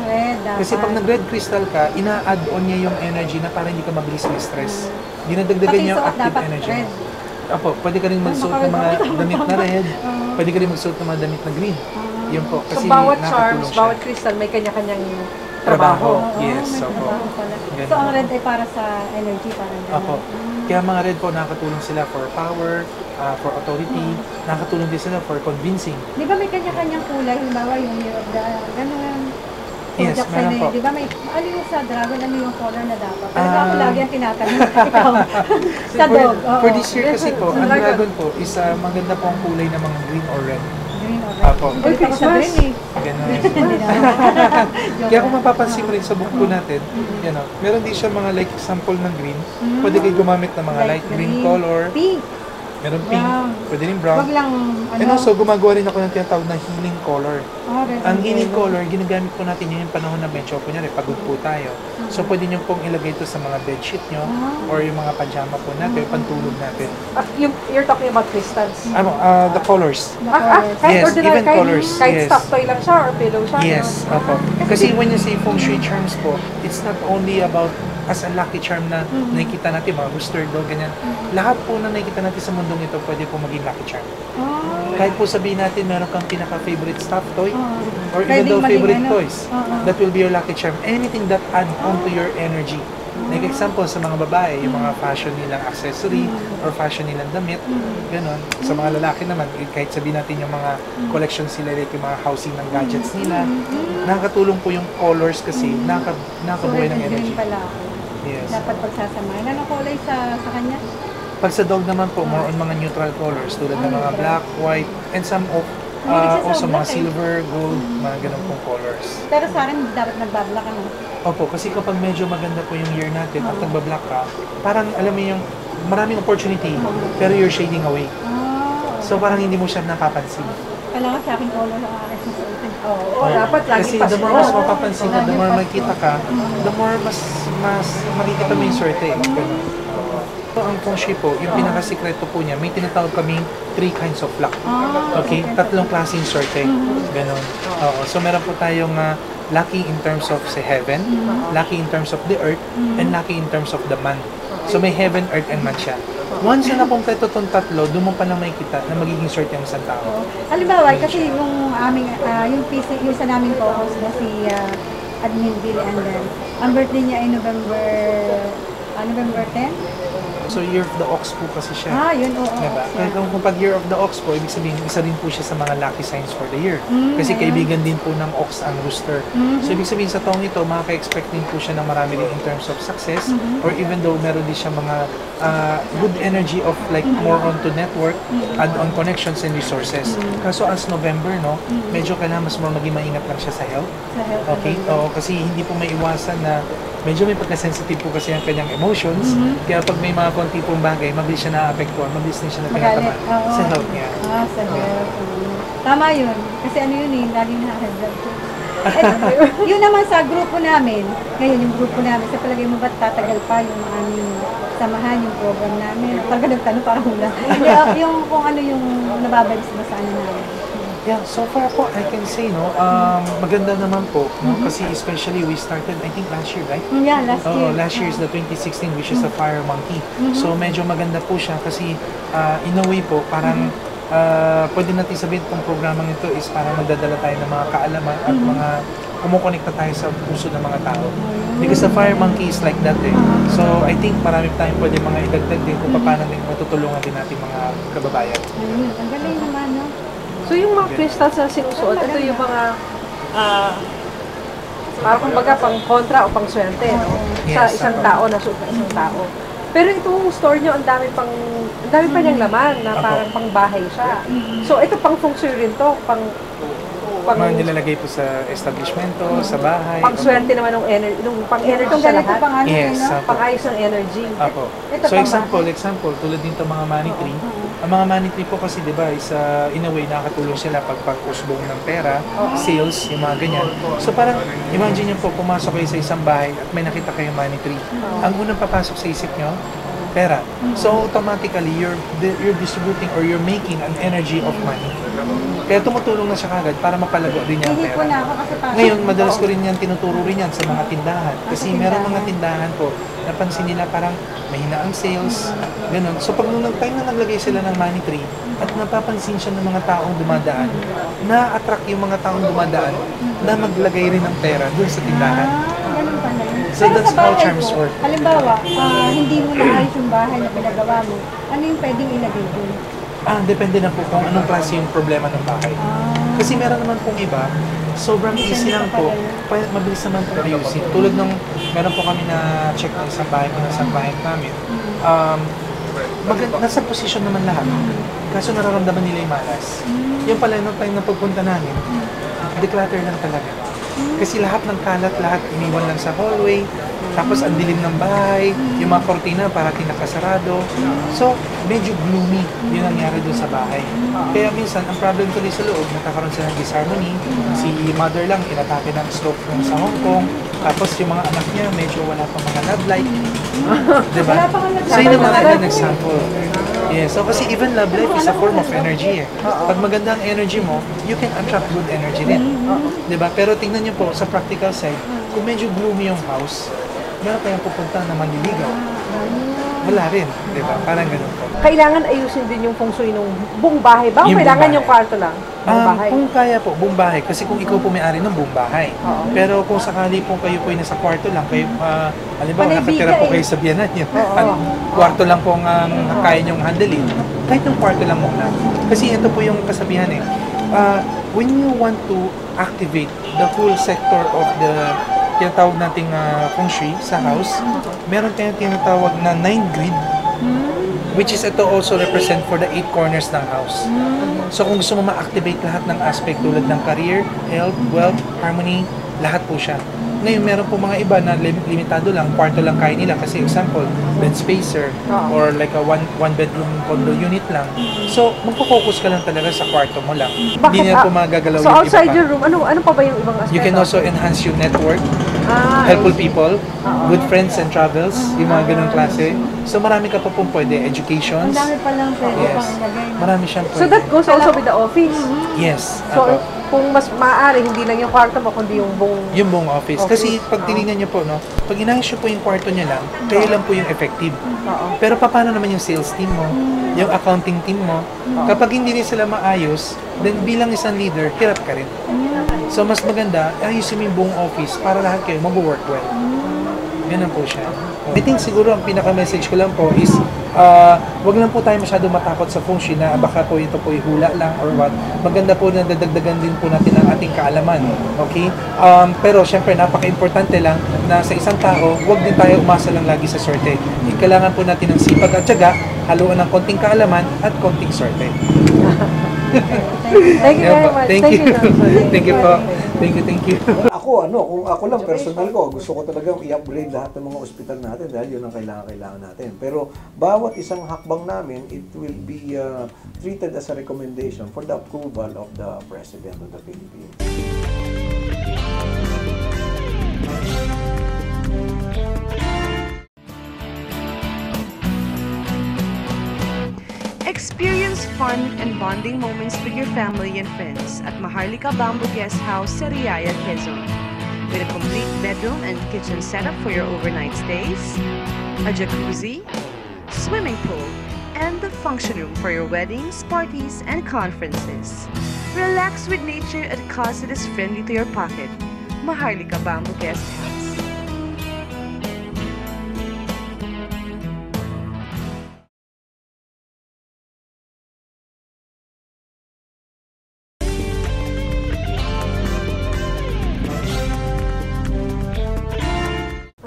Speaker 2: Red, dapat.
Speaker 3: Kasi pag nag-red crystal ka, ina-add on niya yung energy na para hindi ka mabilis ma-stress. Dinadagdagan niya yung
Speaker 2: suot
Speaker 3: active
Speaker 2: dapat
Speaker 3: energy.
Speaker 2: red.
Speaker 3: Apo, pwede ka rin magsuot ng mga damit na red. Pwede ka rin magsuot ng mga damit na green. Yun po.
Speaker 1: So,
Speaker 3: Kasi
Speaker 1: bawat
Speaker 3: nakakatulong
Speaker 1: charms,
Speaker 3: siya.
Speaker 1: bawat crystal, may kanya-kanyang trabaho.
Speaker 3: Yes,
Speaker 2: may
Speaker 3: opo.
Speaker 2: trabaho pala.
Speaker 3: Ganun.
Speaker 2: So, ang red ay para sa energy, parang gano'n.
Speaker 3: Apo. Kaya mga red po, nakakatulong sila for power, for authority, nakakatulong din sila for convincing.
Speaker 2: Di ba may kanya-kanyang kulay? Halimbawa, yung year of the, gano'n.
Speaker 3: Yes,
Speaker 2: Zodiac sign
Speaker 3: meron
Speaker 2: na
Speaker 3: po.
Speaker 2: yun. Di ba may, ano yung sa dragon, ano yung color na dapat? Pero
Speaker 3: Ah.
Speaker 2: ako lagi ang tinatanong. Ikaw, sa
Speaker 3: For,
Speaker 2: dog. oo.
Speaker 3: for this year kasi po, ang
Speaker 1: Dragon.
Speaker 3: dragon po is maganda po ang kulay ng mga green or red.
Speaker 2: Green or red.
Speaker 3: Apo.
Speaker 2: Galit ako sa
Speaker 1: Christmas.
Speaker 2: green eh.
Speaker 3: Ganun.
Speaker 2: Hindi na.
Speaker 3: Kaya kung mapapansin mo rin sa book po natin, yan o, meron din siya mga like sample ng green. Pwede kayo gumamit ng mga light green color.
Speaker 2: Pink.
Speaker 3: Meron pink,
Speaker 2: Brown.
Speaker 3: pwede rin brown.
Speaker 2: Wag lang, ano.
Speaker 3: And also, gumagawa rin ako ng tinatawag na healing color.
Speaker 2: Red
Speaker 3: Ang
Speaker 2: and
Speaker 3: healing
Speaker 2: yellow.
Speaker 3: color, ginagamit po natin yun yung panahon na medyo, kunyari, pagod po tayo. So, pwede nyo pong ilagay ito sa mga bedsheet nyo or yung mga pajama po natin, yung pantulog natin.
Speaker 1: You're talking about crystals.
Speaker 3: The colors.
Speaker 2: The colors.
Speaker 1: Kahit
Speaker 3: Yes,
Speaker 1: ordinary,
Speaker 3: even
Speaker 1: kahit,
Speaker 3: colors,
Speaker 1: kahit
Speaker 3: yes.
Speaker 1: stuffed toy lang siya or pillow siya.
Speaker 3: Yes,
Speaker 1: no?
Speaker 3: opo. Kasi when you say feng shui charms po, it's not only about as a lucky charm na nakikita natin, mga rooster dog, ganyan. Lahat po na nakikita natin sa mundong ito, pwede po maging lucky charm. Kahit po sabihin natin, meron kang pinaka-favorite stuffed toy, or even
Speaker 2: Pwedeng
Speaker 3: though
Speaker 2: maging
Speaker 3: favorite
Speaker 2: ano.
Speaker 3: toys, that will be your lucky charm. Anything that add on to your energy. Like example, sa mga babae, yung mga fashion nilang accessory or fashion nilang damit, gano'n. Sa mga lalaki naman, kahit sabihin natin yung mga collection sila, like yung mga housing ng gadgets nila, nakakatulong po yung colors kasi nakakabuhay ng energy.
Speaker 2: Green pala ako.
Speaker 3: Yes.
Speaker 2: Dapat pagsasamahin. Anong kulay sa kanya?
Speaker 3: Pag sa dog naman po, more on mga neutral colors tulad ng mga black, white, and some of
Speaker 2: Mahilig siya sa
Speaker 3: also mga
Speaker 2: black eh.
Speaker 3: silver, gold, mga ganun pong colors.
Speaker 2: Pero sa akin, dapat nagbablock ano.
Speaker 3: Opo, kasi kapag medyo maganda po yung year natin at nagbablock ka, parang alam mo yung maraming opportunity, pero you're shading away. So parang hindi mo siya napapansin.
Speaker 2: Kailangan sa akin color ang akin susuotin.
Speaker 1: Oo, dapat lagi
Speaker 3: Kasi
Speaker 1: pa
Speaker 3: the more mas mapapansin ka, the more makikita ka, the more mas makikita mo yung swerte. Ganun. So, ang feng shui po, yung pinakasikreto po niya, may tinatawag kaming 3 kinds of luck. Okay? Tatlong klaseng swerte. Ganon. Oo. So, meron po tayong lucky in terms of say heaven, lucky in terms of the earth, and lucky in terms of the man. So, may heaven, earth, and man siya. Once na nakompleto itong tatlo, doon mo pa lang makikita na magiging swerte ang isang tao.
Speaker 2: Halimbawa, kasi yung aming, yung sa naming co-host na si Admin Bill Anden, ang birthday niya ay November November 10?
Speaker 3: So year of the ox po kasi siya.
Speaker 2: Yun, oo.
Speaker 3: Diba? Kaya kung pag year of the ox po, ibig sabihin, isa din po siya sa mga lucky signs for the year. Kasi kaibigan din po ng ox ang rooster. So ibig sabihin sa taong ito, makaka-expect din po siya ng marami din in terms of success, or even though meron din siya mga good energy of like more on to network and on connections and resources. Kaso as November, no, medyo kailangan mas more maging maingat lang siya sa health. Okay? Kasi hindi po maiwasan na medyo may pagka-sensitive po kasi ang kanyang emotions. Kaya pag may mga konti pong bagay, mabilis siya na-apektuhan, mabilis din siya
Speaker 2: Magalit.
Speaker 3: na sa health niya.
Speaker 2: Sa health. Tama yun. Kasi ano yun eh, laging nakahagdag. Yun naman sa grupo namin, ngayon yung grupo namin, sa palagay mo ba't tatagal pa yung aming samahan, yung program namin? Talaga nagtanong parang hula. Yung kung ano yung nababalis ba sa ano namin.
Speaker 3: Yeah, so far po, I can say, no, maganda naman po, no, kasi especially we started, I think last year, right?
Speaker 2: Yeah, last year.
Speaker 3: Last year is the 2016, which is the Fire Monkey. So medyo maganda po siya kasi in a way po, parang pwede natin sabihin kung programang ito is parang magdadala tayo ng mga kaalaman at mga kumukonekta tayo sa puso ng mga tao. Because the Fire Monkey is like that eh. So I think marami tayong pwede mga idagdag din kung paano din matutulungan din natin mga kababayan.
Speaker 2: Ayun, ang galing naman, no?
Speaker 1: So yung mga crystals na sinusuot, ito yung mga parang kumbaga pang kontra o pang swerte, no? Sa
Speaker 3: Yes,
Speaker 1: isang tao, na suot ng isang tao. Pero itong store nyo, ang dami pa niyang laman na parang pang bahay siya. So ito pang feng shui rin to, pang
Speaker 3: Mga nilalagay po sa establishmento, sa bahay.
Speaker 1: pang swerte naman ng energy, nung pang energy
Speaker 2: Itong
Speaker 1: siya
Speaker 2: ganito
Speaker 1: lahat.
Speaker 2: pang ano,
Speaker 3: Yes,
Speaker 2: no?
Speaker 3: apo.
Speaker 1: Pang ayos ng energy.
Speaker 3: Apo.
Speaker 2: Ito
Speaker 3: So
Speaker 2: pang
Speaker 3: example, tulad din mga money tree. Ang mga money tree po kasi, di ba, is in a way nakakatulong sila pag-usbong ng pera, sales, yung mga ganyan. So parang, imagine nyo po, pumasok kayo sa isang bahay at may nakita kayong money tree. Ang unang papasok sa isip nyo, pera. So automatically, you're distributing or you're making an energy of money. Kaya tumutulong na siya kagad para mapalago din niya ang
Speaker 2: Hindi ko
Speaker 3: pera.
Speaker 2: na ako kasi parang...
Speaker 3: Ngayon, madalas ko rin yan, tinuturo rin yan sa mga tindahan. Kasi
Speaker 2: sa
Speaker 3: meron
Speaker 2: tindahan.
Speaker 3: mga tindahan po, napansin nila parang mahina ang sales, ganun. So pag nung time na naglagay sila ng money tree, at napapansin siya ng mga taong dumadaan, na-attract yung mga taong dumadaan na maglagay rin ng pera dun sa tindahan.
Speaker 2: Ganun pala yun.
Speaker 3: So
Speaker 2: Pero
Speaker 3: that's
Speaker 2: sa
Speaker 3: how
Speaker 2: bahay
Speaker 3: charms
Speaker 2: ko,
Speaker 3: work.
Speaker 2: halimbawa, hindi mo naayos yung bahay na pinagawa mo, ano yung pwedeng ilagay doon?
Speaker 3: Depende na po kung anong klase yung problema ng bahay. Kasi meron naman pong iba, sobrang easy lang po, mabilis naman po ayusin. Tulad nung, meron po kami na check ng isang bahay ko, isang client namin. Nasa posisyon naman lahat. Kaso nararamdaman nila yung malas. Yung pala, nung time na pagpunta namin, declutter lang talaga. Kasi lahat ng kalat, lahat iniwan lang sa hallway. Tapos ang dilim ng bahay, yung mga kortina parating nakasarado. So, medyo gloomy yung nangyari doon sa bahay. Kaya minsan, ang problem tuloy sa loob, nagkakaroon sila ng disharmony. Si mother lang, inatake ng stroke nung sa Hong Kong. Tapos yung mga anak niya, medyo wala pang mga love life. Diba?
Speaker 2: Wala pang love
Speaker 3: So, yun ang
Speaker 2: life.
Speaker 3: mga ibang example. Yeah, so kasi even love life is a form of energy eh. Pag maganda ang energy mo, you can attract good energy din. Diba? Pero tingnan niyo po, sa practical side, kung medyo gloomy yung house, meron kayong pupunta na manliligaw. Wala rin, di ba? Parang ganun po.
Speaker 1: Kailangan ayusin din yung feng shui ng buong bahay ba? O
Speaker 3: Yung
Speaker 1: kailangan
Speaker 3: buong bahay.
Speaker 1: yung kwarto lang? Buong bahay.
Speaker 3: Kung kaya po, buong bahay. Kasi kung ikaw po may-ari ng buong bahay. Pero kung sakali po kayo po ay nasa kwarto lang, kayo, halimbawa,
Speaker 2: Panay
Speaker 3: nakatira
Speaker 2: biga
Speaker 3: po
Speaker 2: eh.
Speaker 3: kayo sa biyanan nyo, at kwarto lang po ang kaya nyong handlein, kahit yung kwarto lang muna. Kasi ito po yung kasabihan eh. When you want to activate the whole sector of the tinatawag nating feng shui sa house, meron tayong tinatawag na 9 grid, which is ito also represent for the 8 corners ng house. So kung gusto mo ma-activate lahat ng aspect tulad ng career, health, wealth, harmony, lahat po siya. Ngayon, meron po mga iba na limitado lang, kwarto lang kaya nila. Kasi example, bed spacer, or like a one bedroom condo unit lang. So, magpo-focus ka lang talaga sa kwarto mo lang. Hindi nila po magagalaw
Speaker 1: So
Speaker 3: yung iba
Speaker 1: outside
Speaker 3: pa.
Speaker 1: your room, ano pa ba yung ibang aspeto?
Speaker 3: You can also enhance your network, helpful people, good friends and travels, yung mga ganung klase. So marami ka pa pong pwede, education.
Speaker 2: Ang dami palang pwede
Speaker 3: Yes.
Speaker 2: pang ilagay.
Speaker 3: Marami siyang pwede.
Speaker 1: So that goes also with the office.
Speaker 3: Yes.
Speaker 1: So
Speaker 3: Apo.
Speaker 1: kung mas maaari, hindi lang yung kwarto mo, kundi yung buong...
Speaker 3: Yung buong office. Kasi pag tinignan niyo po, no, pag inayos niyo po yung kwarto niya lang, kayo lang po yung effective. Pero paano naman yung sales team mo, yung accounting team mo, kapag hindi rin sila maayos, then bilang isang leader, hirap ka rin. So mas maganda, ayusin mo yung buong office para lahat kayo mag-work well. Ganun po siya. I think siguro ang pinaka-message ko lang po is wag lang po tayo masyadong matakot sa feng shui na baka po ito po hula lang or what. Maganda po na dadagdagan din po natin ang ating kaalaman. Okay? Pero syempre napaka-importante lang na sa isang tao, wag din tayo umasa lang lagi sa swerte. Kailangan po natin ng sipag at tiyaga, haluan ng konting kaalaman at konting swerte.
Speaker 1: Thank you very much.
Speaker 3: Thank you.
Speaker 1: Nelson.
Speaker 3: Thank you po. Thank you.
Speaker 5: Ako, kung ako lang, personal ko, gusto ko talagang i-upgrade lahat ng mga ospital natin dahil yun ang kailangan natin. Pero bawat isang hakbang namin, it will be treated as a recommendation for the approval of the President of the Philippines.
Speaker 4: Experience fun and bonding moments with your family and friends at Maharlika Bamboo Guest House sa Riaya, Quezon. With a complete bedroom and kitchen setup for your overnight stays, a jacuzzi, swimming pool, and the function room for your weddings, parties, and conferences. Relax with nature at a cost that is friendly to your pocket. Maharlika Bamboo Guest House.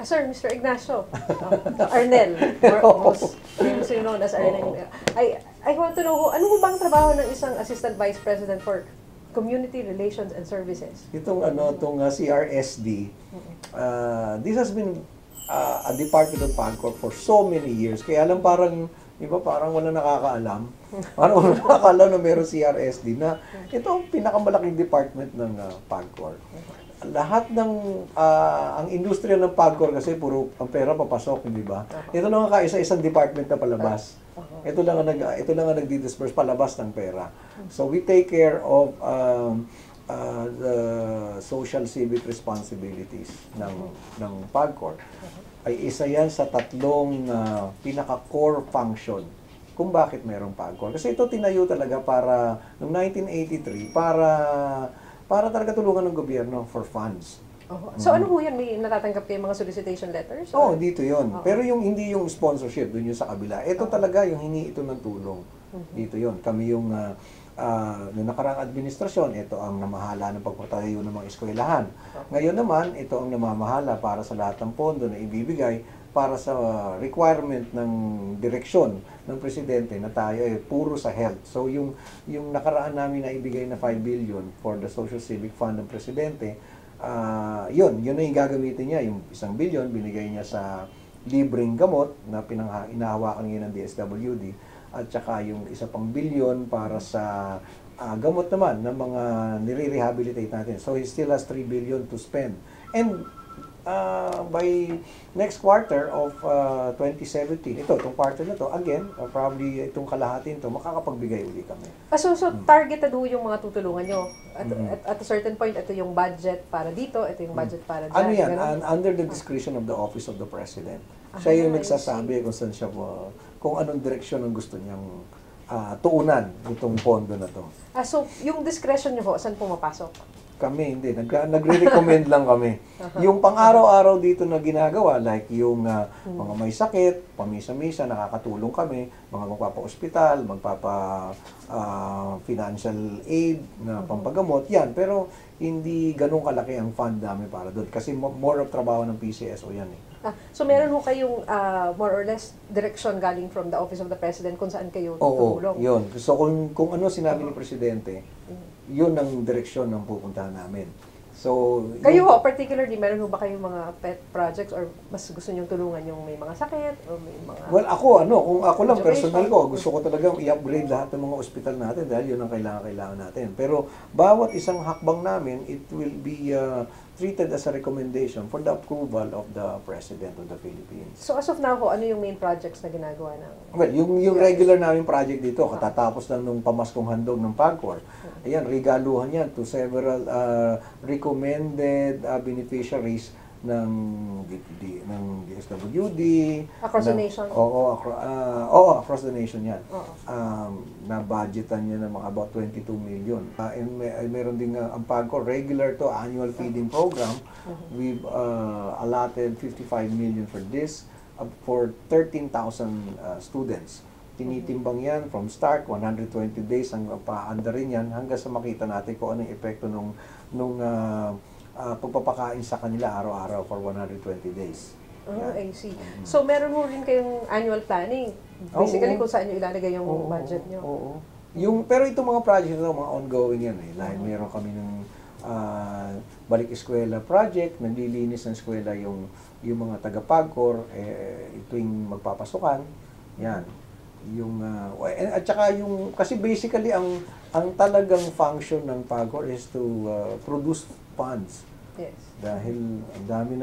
Speaker 1: Sir, Mr. Ignacio, Arnel, most famously known as Arnel. I want to know, ano ho bang trabaho ng isang Assistant Vice President for Community Relations and Services?
Speaker 5: Itong CRSD, this has been a department of PAGCOR for so many years. Kaya alam parang, iba parang wala nakakaalam. Parang wala nakakaalam na meron CRSD na ito ang pinakamalaking department ng PAGCOR. Lahat ng ang industriya ng PAGCOR kasi puro ang pera papasok, di ba? Ito lang ang kaisa-isang department na palabas. Ito lang ang nagdi-disperse palabas ng pera. So we take care of the social civic responsibilities ng PAGCOR. Ay isa yan sa tatlong pinaka-core function kung bakit mayroong PAGCOR. Kasi ito tinayo talaga para noong 1983 para talaga tulungan ng gobyerno for funds.
Speaker 1: So ano ho yan? May natatanggap kayo mga solicitation letters?
Speaker 5: Oo, dito yon. Pero hindi yung sponsorship, dun yung sa kabila. Ito talaga yung hingi ito ng tulong. Dito yon. Kami yung noong nakaraang administrasyon, ito ang namahala ng pagpatayo ng mga eskwelahan. Ngayon naman, ito ang namamahala para sa lahat ng pondo na ibibigay para sa requirement ng direksyon ng presidente na tayo ay puro sa health. So yung nakaraan namin na ibigay na 5 billion for the Social Civic Fund ng presidente, yun na yung gagamitin niya. Yung 1 billion binigay niya sa libreng gamot na inahawakan ngayon ng DSWD at saka yung 1 pang billion para sa gamot naman ng mga nire-rehabilitate natin. So he still has 3 billion to spend. And by next quarter of 2017, itong quarter na to, again, probably itong kalahati nito, makakapagbigay uli kami.
Speaker 1: So targeted ho yung mga tutulungan nyo. At a certain point, ito yung budget para dito, ito yung budget para dyan.
Speaker 5: Ano yan? Under the discretion of the Office of the President. Siya yung nagsasabi kung saan siya, kung anong direksyon ang gusto niyang tuunan itong pondo na to.
Speaker 1: So yung discretion nyo ho, saan pumapasok?
Speaker 5: Kami, hindi. Nagre-recommend lang kami. Yung pang-araw-araw dito na ginagawa, like yung mga may sakit, pamisa-misa, nakakatulong kami, mga magpapa-ospital, magpapa-financial aid na pampagamot, yan. Pero hindi ganun kalaki ang fund namin para doon. Kasi more of trabaho ng PCSO yan eh.
Speaker 1: So meron ho kayong more or less direction galing from the Office of the President kung saan kayo tutulong?
Speaker 5: Oo, yun. So kung ano sinabi ni Presidente, yun ang direksyon ng pupuntahan namin. So,
Speaker 1: kayo ho, particularly, meron ho ba kayong mga pet projects or mas gusto niyong tulungan yung may mga sakit or may mga...
Speaker 5: Well, kung ako lang personal ko, gusto ko talagang i-upgrade lahat ng mga ospital natin dahil yun ang kailangan natin. Pero bawat isang hakbang namin, it will be treated as a recommendation for the approval of the President of the Philippines.
Speaker 1: So as of now ho, ano yung main projects na ginagawa ng...
Speaker 5: Well, yung regular namin project dito, katatapos lang nung pamaskong handog ng PAGCOR. Ayan, regaluhan yan to several recommended beneficiaries ng DSWD.
Speaker 1: Across the nation?
Speaker 5: Oo, across the nation yan. Na-budgetan niya ng mga about 22 million. And meron din ang PAGCOR, regular to annual feeding program. We've allotted 55 million for this. for 13,000 students. Tinitimbang yan from start, 120 days, hanggang paanda rin yan, hanggang sa makita natin kung anong epekto nung pagpapakain sa kanila araw-araw for 120 days.
Speaker 1: Oh,
Speaker 5: Yan.
Speaker 1: I see. So, meron mo rin kayong annual planning. Basically,
Speaker 5: Oo.
Speaker 1: kung saan nyo ilalagay yung
Speaker 5: Oo,
Speaker 1: budget nyo.
Speaker 5: Oo. Pero itong mga projects na mga ongoing yan eh. Like, meron kami ng balik eskwela project, naglilinis ng eskwela yung mga taga-PAGCOR, tuwing magpapasukan. Yan. At saka kasi basically ang talagang function ng PAGCOR is to produce funds.
Speaker 1: Yes.
Speaker 5: Dahil ang dami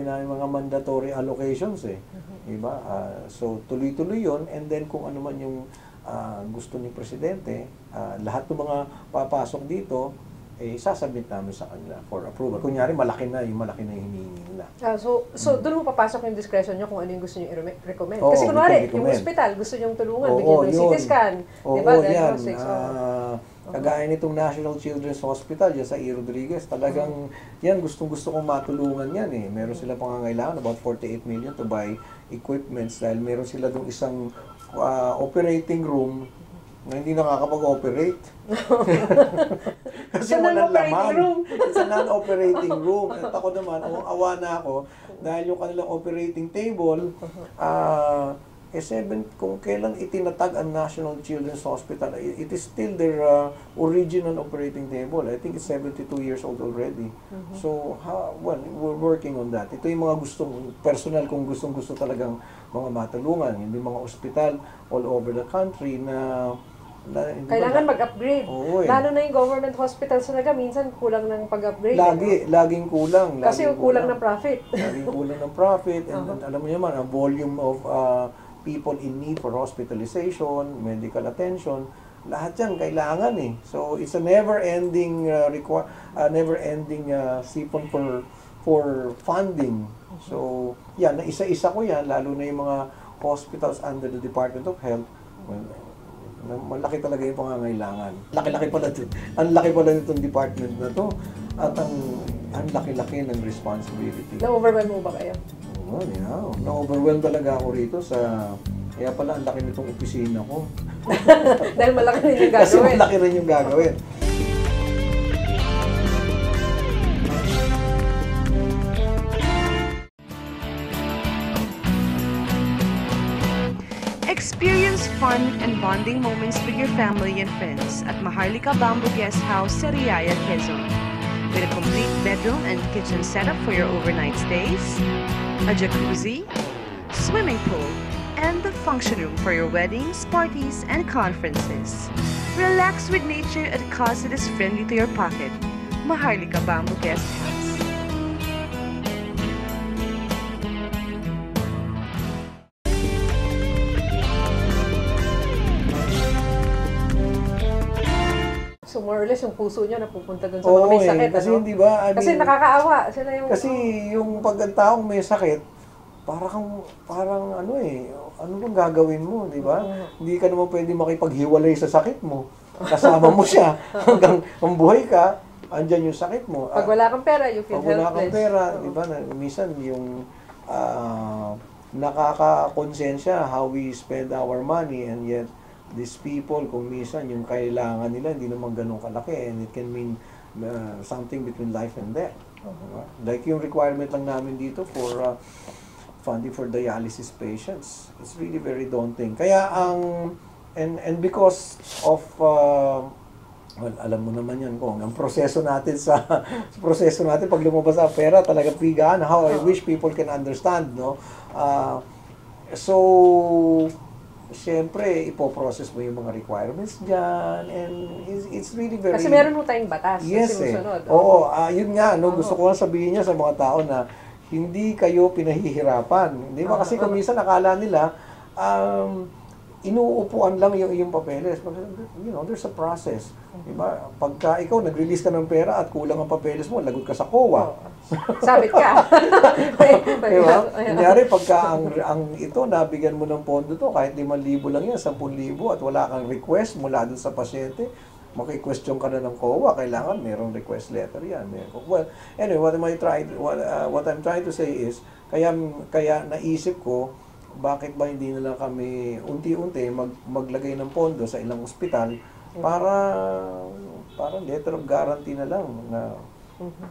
Speaker 5: naming mga mandatory allocations eh. Diba? So tuloy-tuloy 'yon, and then kung ano man yung gusto ni presidente, lahat ng mga papasok dito sasabit namin sa kanila for approval. Kunyari malaki na yung hinihingi nila.
Speaker 1: So doon mo papasok yung discretion nyo kung ano yung gusto nyo i-recommend.
Speaker 5: Oo,
Speaker 1: Kasi kunwari,
Speaker 5: recommend.
Speaker 1: yung hospital, gusto nyo tulungan,
Speaker 5: Oo,
Speaker 1: bigyan mo ng
Speaker 5: yun.
Speaker 1: CT scan,
Speaker 5: Oo,
Speaker 1: di ba?
Speaker 5: yan.
Speaker 1: Diagnostics.
Speaker 5: Kagaya nitong National Children's Hospital yan sa E. Rodriguez, talagang yan, gustong-gusto kong matulungan yan eh. Meron sila pangangailangan, about 48 million to buy equipments dahil meron sila dong isang operating room na hindi nakakapag-operate. Kasi
Speaker 1: Sa
Speaker 5: walang
Speaker 1: non-operating
Speaker 5: laman.
Speaker 1: room.
Speaker 5: Sa non-operating room. At ako naman, awa na ako, dahil yung kanilang operating table, kung kailan itinatag ang National Children's Hospital, it is still their original operating table. I think it's 72 years old already. So, we're working on that. Ito yung mga personal kung gustong-gusto talagang mga matulungan. Hindi mga ospital all over the country na
Speaker 1: Kailangan mag-upgrade.
Speaker 5: Oo, eh.
Speaker 1: Lalo na yung government hospitals talaga, minsan kulang ng pag-upgrade.
Speaker 5: Laging kulang.
Speaker 1: Kasi yung kulang ng profit.
Speaker 5: Laging kulang ng profit. And then, alam mo naman, ang volume of people in need for hospitalization, medical attention, lahat yan kailangan eh. So, it's a never-ending sipon for funding. So, yan, isa-isa ko yan, lalo na yung mga hospitals under the Department of Health. Well, malaki talaga yung pangangailangan. Laki-laki pala ito. Ang laki pala nitong department na to. At ang laki-laki ng responsibility.
Speaker 1: Na-overwhelm mo ba kayo?
Speaker 5: Oo, yeah. Na-overwhelm talaga ako rito sa... Kaya pala ang laki nitong opisina ko.
Speaker 1: Dahil malaki rin yung
Speaker 5: Kasi
Speaker 1: gagawin.
Speaker 5: malaki rin yung gagawin.
Speaker 4: Experience fun and bonding moments with your family and friends at Maharlika Bamboo Guest House, Sariaya, Quezon. With a complete bedroom and kitchen setup for your overnight stays, a jacuzzi, swimming pool, and the function room for your weddings, parties, and conferences. Relax with nature at a cost that is friendly to your pocket. Maharlika Bamboo Guest House.
Speaker 1: So more or less, yung puso nyo napupunta dun sa mga may sakit.
Speaker 5: Kasi
Speaker 1: ano?
Speaker 5: hindi ba?
Speaker 1: Kasi nakakaawa. Sila yung...
Speaker 5: Kasi yung pag ang taong may sakit, parang ano ano bang gagawin mo, di ba? Hindi ka naman pwede makipaghiwalay sa sakit mo. Kasama mo siya hanggang buhay ka, andyan yung sakit mo.
Speaker 1: Pag wala kang pera, you feel
Speaker 5: Pag wala
Speaker 1: helpless.
Speaker 5: kang pera, di ba? Minsan yung nakakakonsensya how we spend our money, and yet these people, kung minsan yung kailangan nila hindi naman ganun kalaki, and it can mean something between life and death. Diba? Like yung requirement lang namin dito for funding for dialysis patients. It's really very daunting. Kaya and because of well, alam mo naman yan kung ang proseso natin pag lumabas ang pera, talaga pigaan. How I wish people can understand, no? So siyempre, ipoprocess mo yung mga requirements dyan, and it's really very...
Speaker 1: Kasi meron mo tayong batas na
Speaker 5: Yes,
Speaker 1: sinusunod.
Speaker 5: Oo, yun nga, no, gusto ko lang sabihin niya sa mga tao na hindi kayo pinahihirapan. Di ba? Kasi kung minsan akala nila, inuupuan lang yung papeles. You know, there's a process. Diba? Pagka ikaw nag-release ka ng pera at kulang ang papeles mo, lagot ka sa COA.
Speaker 1: Sabit ka.
Speaker 5: Diba? Kunyari, pagka ang ito, nabigyan mo ng pondo to, kahit 5,000 lang yan, 10,000, at wala kang request mula dun sa pasyente, maki-question ka na ng COA, kailangan merong request letter yan. Well, anyway, what I'm trying to say is, kaya naisip ko, bakit ba hindi na lang kami unti-unti maglagay ng pondo sa ilang ospital para letter of guarantee na lang na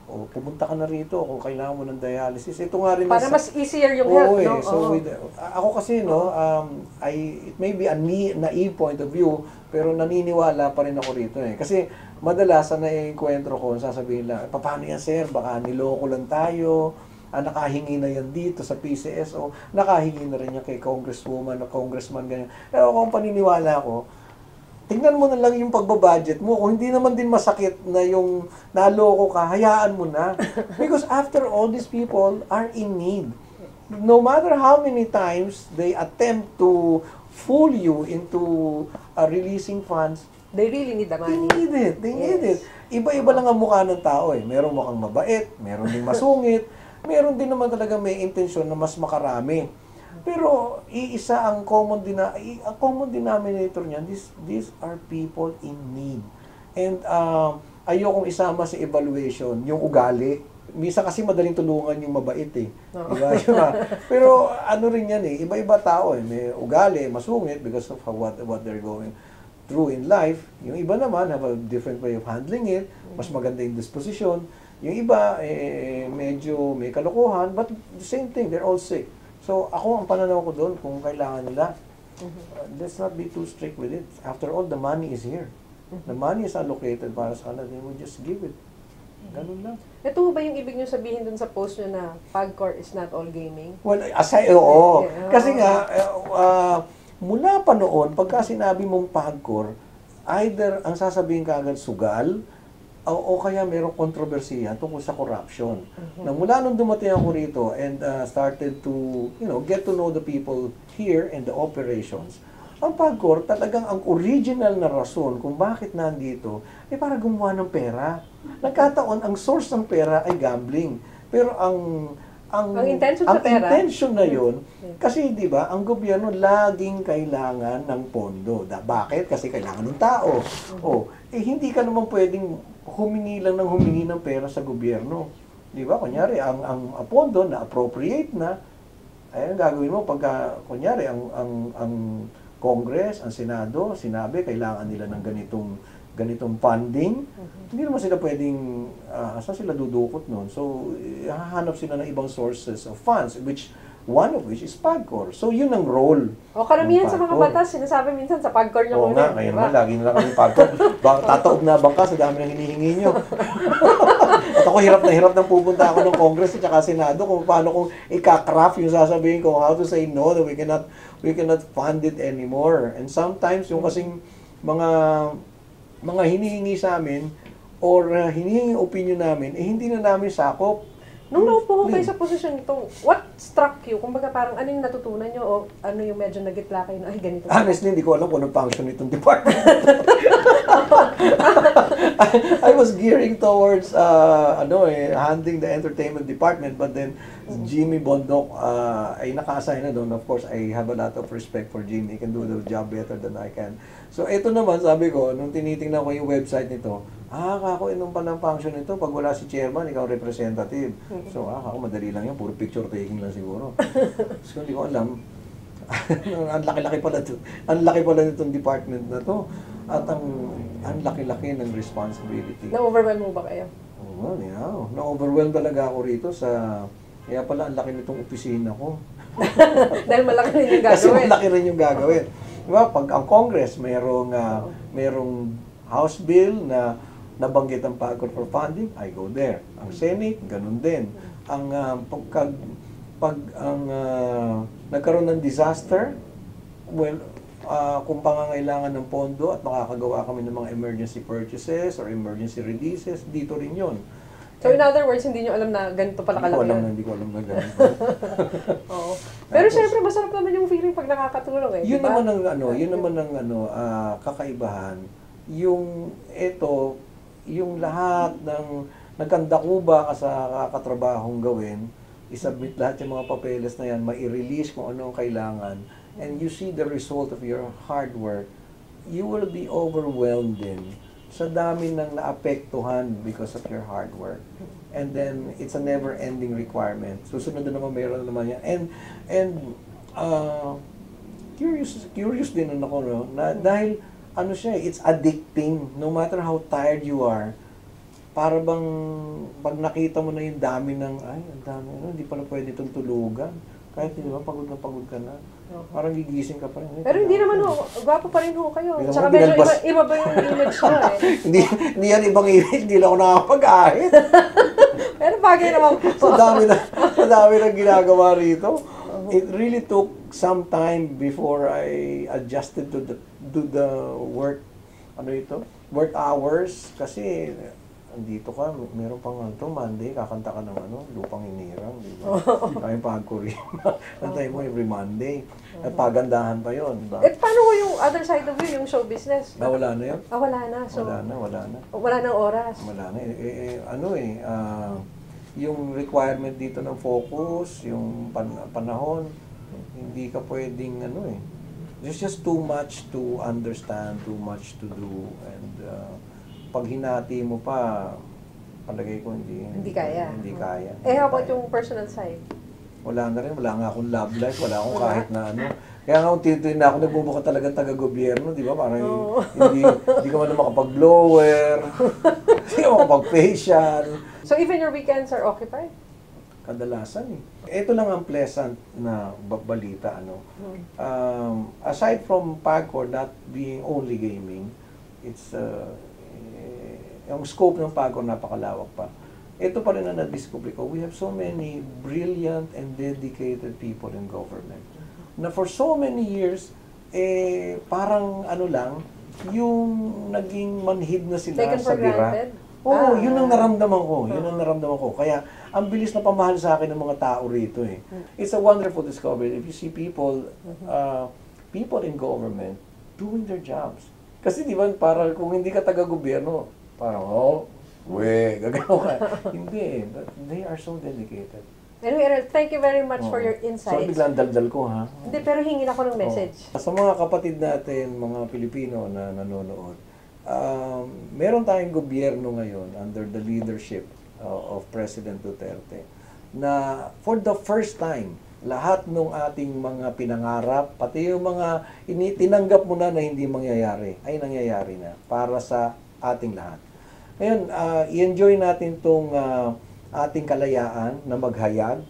Speaker 5: o pumunta ka na rito kung kailangan mo ng dialysis. Ito nga rin
Speaker 1: Para mas easier yung health, no?
Speaker 5: So ako kasi it may be a naive point of view, pero naniniwala pa rin ako rito Kasi madalas na naienkwentro ko, sasabihin lang, paano yan sir? Baka niloko lang tayo. Nakahingi na yan dito sa PCSO, nakahingi na rin yan kay congresswoman o congressman, ganyan. Pero kung paniniwala ko, tingnan mo na lang yung pagbabudget mo. Kung hindi naman din masakit na yung naloko ka, hayaan mo na. Because after all, these people are in need. No matter how many times they attempt to fool you into releasing funds,
Speaker 1: They really need the money.
Speaker 5: They need it. Iba-iba lang ang mukha ng tao Meron mukhang mabait, meron ding masungit, meron din naman talaga may intensyon na mas makarami. Pero iisa ang common denominator niyan, these are people in need. And ayokong isama sa evaluation yung ugali. Misa kasi madaling tulungan yung mabait Diba? Pero ano rin yan iba-iba tao May ugali, masungit because of what they're going through in life. Yung iba naman have a different way of handling it. Mas maganda yung disposition. Yung iba, medyo may kalokohan, but the same thing, they're all sick. So, ako ang pananaw ko doon, kung kailangan nila, let's not be too strict with it. After all, the money is here. The money is allocated para sa kanila, they will just give it. Ganun lang.
Speaker 1: Ito ba yung ibig nyo sabihin dun sa post nyo na PAGCOR is not all gaming?
Speaker 5: Well, oo. Kasi nga, mula pa noon, pagka sinabi mong PAGCOR, either ang sasabihin ka agad sugal, o kaya mayroong kontrobersiya tungkol sa corruption. Na mula nung dumating ako rito and started to, get to know the people here and the operations, ang PAGCOR talagang ang original na rason kung bakit nandito ay para gumawa ng pera. Nagkataon, ang source ng pera ay gambling. Pero ang
Speaker 1: intention sa pera,
Speaker 5: intention na yun, kasi di ba, ang gobyerno laging kailangan ng pondo. Bakit? Kasi kailangan ng tao. Hindi ka naman pwedeng humingi ng pera sa gobyerno. Di ba? Kunyari, ang pondo na appropriate na, ay ang gagawin mo pagka, kunyari, ang Congress, ang Senado, sinabi, kailangan nila ng ganitong funding, hindi naman sila pwedeng, saan sila dudukot nun? So, hahanap sila ng ibang sources of funds, one of which is PAGCOR. So, yun ang role.
Speaker 1: Karamihan sa mga batas, sinasabi minsan sa PAGCOR nyo.
Speaker 5: Oo nga, kaya naman, lagi na lang kami PAGCOR. Tataob na bangka sa dami ng hinihingi nyo. At ako hirap na pupunta ako ng Congress at saka Senado kung paano kung ika-craft yung sasabihin ko, how to say no, that we cannot fund it anymore. And sometimes, yung kasing mga hinihingi sa amin or hinihingi opinion namin, hindi na namin sakop.
Speaker 1: Nung naupo ko kayo sa posisyon nito, what struck you? Kumbaga parang ano yung natutunan nyo o ano yung medyo nagitla kayo na ay ganito?
Speaker 5: Honestly, hindi ko alam kung anong function itong department. I was gearing towards handling the entertainment department, but then Jimmy Bondok ay naka-assign na doon. Of course, I have a lot of respect for Jimmy. He can do the job better than I can. So ito naman, sabi ko, nung tinitingnan ko yung website nito, kako, inong palang function nito, pag wala si chairman, ikaw representative. So, kako, madali lang yan, puro picture taking lang siguro. So, hindi ko alam. Ang laki-laki pala ito. Ang laki pala nitong department na to. At ang laki-laki ng responsibility.
Speaker 1: Na-overwhelm mo ba kayo?
Speaker 5: Oo, yeah. Na-overwhelm talaga ako rito sa... Kaya pala, ang laki nitong opisina ko.
Speaker 1: Dahil malaki rin yung gagawin.
Speaker 5: Kasi malaki rin yung gagawin. Diba, pag ang Congress, merong House bill na nabanggit ang PAGCOR for funding, I go there. Ang Senate, ganun din. Ang nagkaroon ng disaster, well, kung pangangailangan ng pondo at makakagawa kami ng mga emergency purchases or emergency releases, dito rin yun.
Speaker 1: So in other words, hindi nyo alam na ganito pala kalaki yan?
Speaker 5: Hindi ko alam na ganito.
Speaker 1: Oo. Pero syempre, masarap naman yung feeling pag nakakatulong
Speaker 5: Yun
Speaker 1: diba?
Speaker 5: naman ang kakaibahan. Yung lahat ng nagkandakuba ka sa kakatrabahong gawin, isubmit lahat yung mga papeles na yan, mai-release kung ano ang kailangan, and you see the result of your hard work, you will be overwhelmed din sa dami ng naapektuhan because of your hard work. And then, it's a never-ending requirement. Susunod na naman, meron na naman yan. Curious din ako, no? Na dahil, ano siya, it's addicting. No matter how tired you are, para bang, pag nakita mo na yung dami ng, ay, ang dami, hindi pala pwede itong tulugan. Kahit, di ba, pagod ka na. Parang gigising ka pa rin.
Speaker 1: Pero hindi naman ho, gwapo pa rin ho kayo.
Speaker 5: Hindi
Speaker 1: Tsaka
Speaker 5: naman
Speaker 1: medyo
Speaker 5: binalbas.
Speaker 1: iba ba yung image nyo eh.
Speaker 5: hindi yan ibang image, hindi lang ako nakakapag-ahit.
Speaker 1: Pero bagay naman po.
Speaker 5: Sa dami na ginagawa rito. It really took some time before I adjusted to the work, work hours. Kasi, andito ka, meron pang Monday, kakanta ka ng Lupang Inirang, di ba? Kaya pag-Korea. Kantay mo every Monday. At pagandahan pa yun, di ba?
Speaker 1: Eh, paano ho yung other side of you, yung show business?
Speaker 5: Wala na yun.
Speaker 1: Wala na. So,
Speaker 5: Wala na.
Speaker 1: wala nang oras.
Speaker 5: Wala na. Yung requirement dito ng focus, yung panahon, hindi ka pwedeng there's just too much to understand, too much to do, and pag hinati mo pa, palagay ko
Speaker 1: Hindi kaya.
Speaker 5: Hindi kaya.
Speaker 1: Eh, how about yung personal side?
Speaker 5: Wala na rin, wala nga akong love life, wala akong kahit na Kaya nga unti-unti na ako nagbubuka talagang taga-gobyerno, di ba? Parang hindi ka man makapag-blower, hindi ka makapag-facial.
Speaker 1: So even your weekends are occupied?
Speaker 5: Kadalasan eh. Ito lang ang pleasant na balita. Aside from PAGCOR not being only gaming, it's yung scope ng PAGCOR napakalawak pa. Ito pa rin na na-discover ko. We have so many brilliant and dedicated people in government na for so many years, parang yung naging manhid na sila
Speaker 1: Taken
Speaker 5: sa
Speaker 1: for
Speaker 5: bira.
Speaker 1: granted?
Speaker 5: Oo, yun ang naramdaman ko. Kaya, ang bilis na pamahal sa akin ng mga tao rito eh. It's a wonderful discovery if you see people in government doing their jobs. Kasi di ba, parang kung hindi ka taga-gobyerno, parang, gagano ka. Hindi, but they are so dedicated.
Speaker 1: Anyway, Errol, thank you very much for your
Speaker 5: So,
Speaker 1: insights.
Speaker 5: biglang daldal ko, ha?
Speaker 1: Hindi, pero hingin ako ng message.
Speaker 5: Sa mga kapatid natin, mga Pilipino na nanonood, meron tayong gobyerno ngayon under the leadership of President Duterte na for the first time, lahat ng ating mga pinangarap, pati yung mga tinanggap mo na hindi mangyayari, ay nangyayari na para sa ating lahat. Ngayon, i-enjoy natin tong ating kalayaan na maghayag,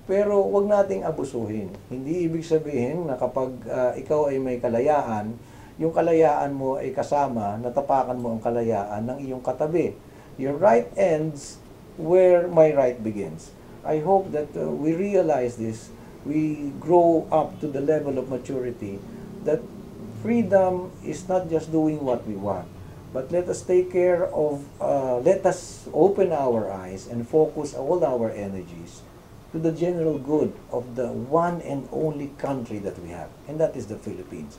Speaker 5: pero wag nating abusuhin. Hindi ibig sabihin na kapag ikaw ay may kalayaan, yung kalayaan mo ay kasama, natapakan mo ang kalayaan ng iyong katabi. Your right ends where my right begins. I hope that we realize this, we grow up to the level of maturity, that freedom is not just doing what we want, but let us take care of, let us open our eyes and focus all our energies to the general good of the one and only country that we have, and that is the Philippines.